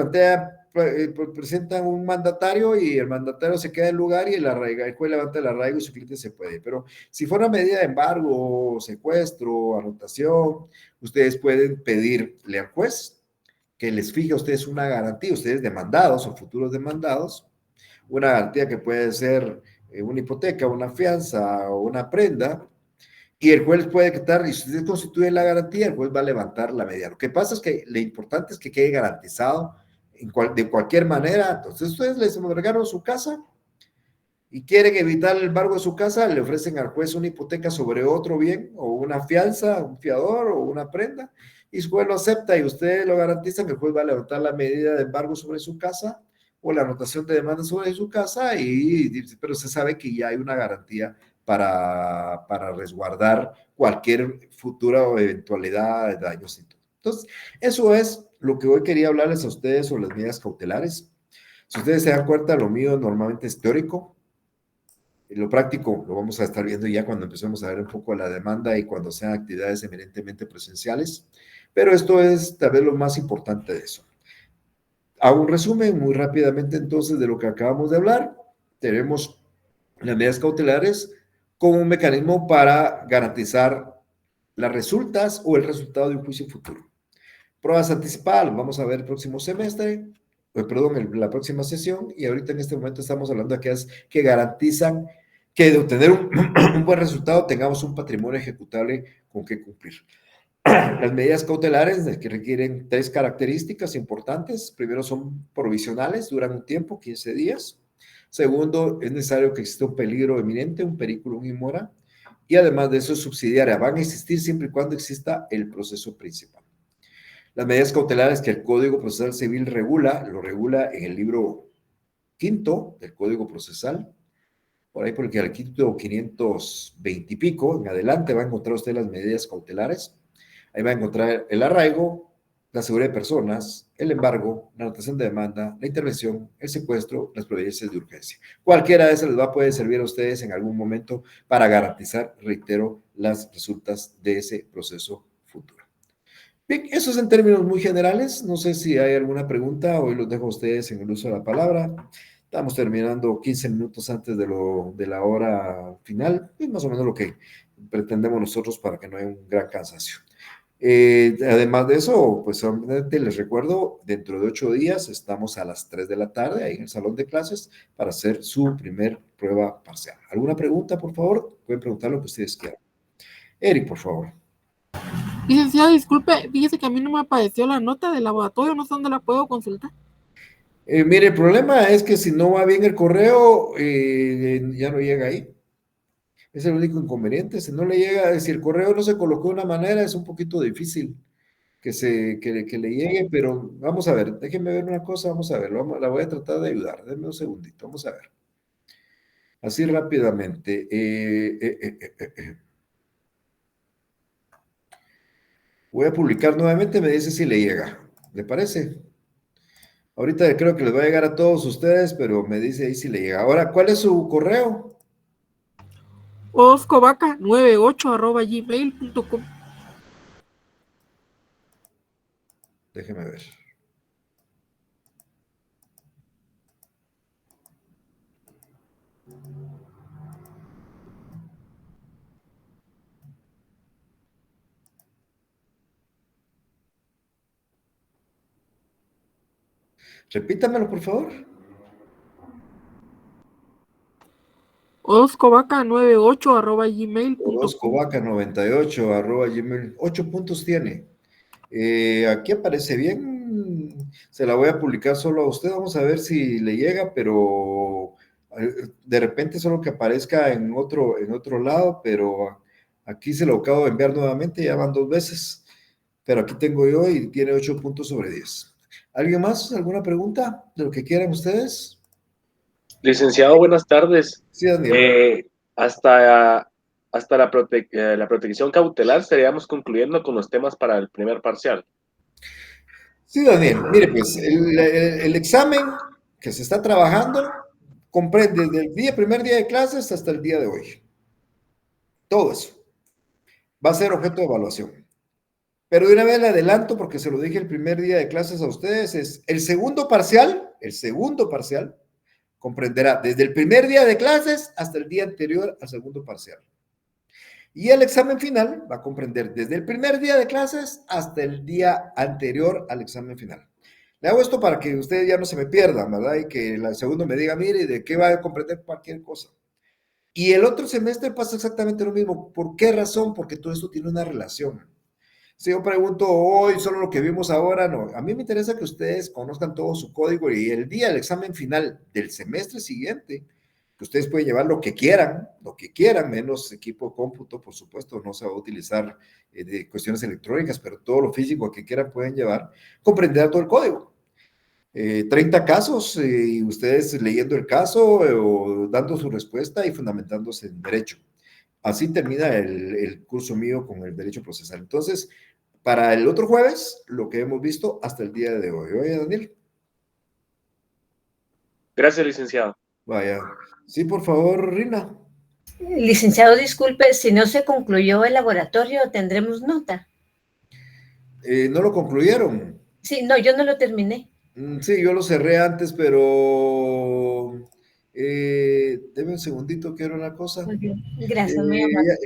presentan un mandatario y el mandatario se queda en lugar y el juez levanta el arraigo y su cliente se puede. Pero si fuera medida de embargo, secuestro, anotación, ustedes pueden pedirle al juez que les fije a ustedes una garantía, ustedes demandados o futuros demandados, una garantía que puede ser una hipoteca, una fianza o una prenda, y el juez puede quitar, y si usted constituye la garantía, el juez va a levantar la medida. Lo que pasa es que lo importante es que quede garantizado de cualquier manera. Entonces, ustedes les embargaron su casa y quieren evitar el embargo de su casa, le ofrecen al juez una hipoteca sobre otro bien, o una fianza, un fiador o una prenda, y su juez lo acepta y ustedes lo garantizan, el juez va a levantar la medida de embargo sobre su casa o la anotación de demanda sobre su casa, pero se sabe que ya hay una garantía para resguardar cualquier futura eventualidad de daños y todo. Entonces, eso es lo que hoy quería hablarles a ustedes sobre las medidas cautelares. Si ustedes se dan cuenta, lo mío normalmente es teórico. Lo práctico lo vamos a estar viendo ya cuando empecemos a ver un poco la demanda y cuando sean actividades eminentemente presenciales, pero esto es tal vez lo más importante de eso. Hago un resumen muy rápidamente entonces de lo que acabamos de hablar. Tenemos las medidas cautelares como un mecanismo para garantizar las resultas o el resultado de un juicio futuro. Pruebas anticipadas, vamos a ver el próximo semestre, la próxima sesión, y ahorita en este momento estamos hablando de aquellas que garantizan que de obtener un buen resultado tengamos un patrimonio ejecutable con que cumplir. Las medidas cautelares que requieren 3 características importantes. Primero, son provisionales, duran un tiempo, 15 días. Segundo, es necesario que exista un peligro eminente, un periculum in mora. Y además de eso, es subsidiaria. Van a existir siempre y cuando exista el proceso principal. Las medidas cautelares que el Código Procesal Civil regula, lo regula en el libro quinto del Código Procesal, por ahí porque al quinto 520 y pico, en adelante va a encontrar usted las medidas cautelares. Ahí va a encontrar el arraigo, la seguridad de personas, el embargo, la anotación de demanda, la intervención, el secuestro, las providencias de urgencia. Cualquiera de esas les va a poder servir a ustedes en algún momento para garantizar, reitero, las resultas de ese proceso futuro. Bien, eso es en términos muy generales. No sé si hay alguna pregunta. Hoy los dejo a ustedes en el uso de la palabra. Estamos terminando 15 minutos antes de la hora final. Es más o menos lo que pretendemos nosotros para que no haya un gran cansancio. Además de eso, pues solamente les recuerdo, dentro de 8 días estamos a las 3 de la tarde ahí en el salón de clases para hacer su primer prueba parcial. ¿Alguna pregunta, por favor? Pueden preguntar lo que ustedes quieran. Eric, por favor. Licenciado, disculpe, fíjese que a mí no me apareció la nota del laboratorio, no sé dónde la puedo consultar. Mire, el problema es que si no va bien el correo, ya no llega ahí. Es el único inconveniente. Si no le llega, si el correo no se colocó de una manera, es un poquito difícil que le llegue, pero vamos a ver, déjenme ver una cosa, vamos a ver, la voy a tratar de ayudar. Denme un segundito, vamos a ver. Así rápidamente. Voy a publicar nuevamente, me dice si le llega. ¿Le parece? Ahorita creo que les va a llegar a todos ustedes, pero me dice ahí si le llega. Ahora, ¿cuál es su correo? oscovaca98@gmail.com. Déjeme ver. Repítamelo, por favor. oscovaca98@gmail.com. Oscovaca98@gmail. 8 puntos tiene. Aquí aparece bien. Se la voy a publicar solo a usted. Vamos a ver si le llega, pero de repente solo que aparezca en otro lado, pero aquí se lo acabo de enviar nuevamente, ya van 2 veces. Pero aquí tengo yo y tiene 8 puntos sobre 10. ¿Alguien más? ¿Alguna pregunta de lo que quieran ustedes? Licenciado, buenas tardes. Sí, Daniel. Hasta la protección cautelar estaríamos concluyendo con los temas para el primer parcial. Sí, Daniel. Mire, pues el examen que se está trabajando comprende desde el primer día de clases hasta el día de hoy. Todo eso va a ser objeto de evaluación. Pero de una vez le adelanto, porque se lo dije el primer día de clases a ustedes, es el segundo parcial comprenderá desde el primer día de clases hasta el día anterior al segundo parcial. Y el examen final va a comprender desde el primer día de clases hasta el día anterior al examen final. Le hago esto para que ustedes ya no se me pierdan, ¿verdad? Y que el segundo me diga, mire, ¿de qué va a comprender cualquier cosa? Y el otro semestre pasa exactamente lo mismo. ¿Por qué razón? Porque todo esto tiene una relación. Si yo pregunto hoy solo lo que vimos ahora, no. A mí me interesa que ustedes conozcan todo su código y el día del examen final del semestre siguiente, que ustedes pueden llevar lo que quieran, menos equipo de cómputo, por supuesto, no se va a utilizar de cuestiones electrónicas, pero todo lo físico que quieran pueden llevar, comprender todo el código. 30 casos y ustedes leyendo el caso o dando su respuesta y fundamentándose en derecho. Así termina el curso mío con el derecho procesal. Entonces, para el otro jueves, lo que hemos visto hasta el día de hoy. Oye, Daniel. Gracias, licenciado. Vaya. Sí, por favor, Rina. Licenciado, disculpe, si no se concluyó el laboratorio, ¿tendremos nota? ¿No lo concluyeron? Sí, no, yo no lo terminé. Sí, yo lo cerré antes, pero deme un segundito, quiero una cosa. Muy bien, gracias, muy amable.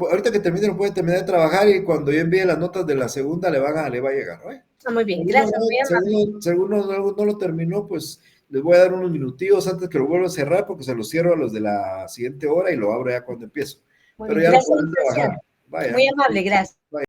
Ahorita que termine, lo puede terminar de trabajar y cuando yo envíe las notas de la segunda le va a llegar, ¿no? Muy bien, gracias, muy amable. Según no lo terminó, pues les voy a dar unos minutillos antes que lo vuelva a cerrar porque se lo cierro a los de la siguiente hora y lo abro ya cuando empiezo. Muy Pero bien, ya lo gracias, pueden trabajar. Vaya. muy amable, gracias. Vaya.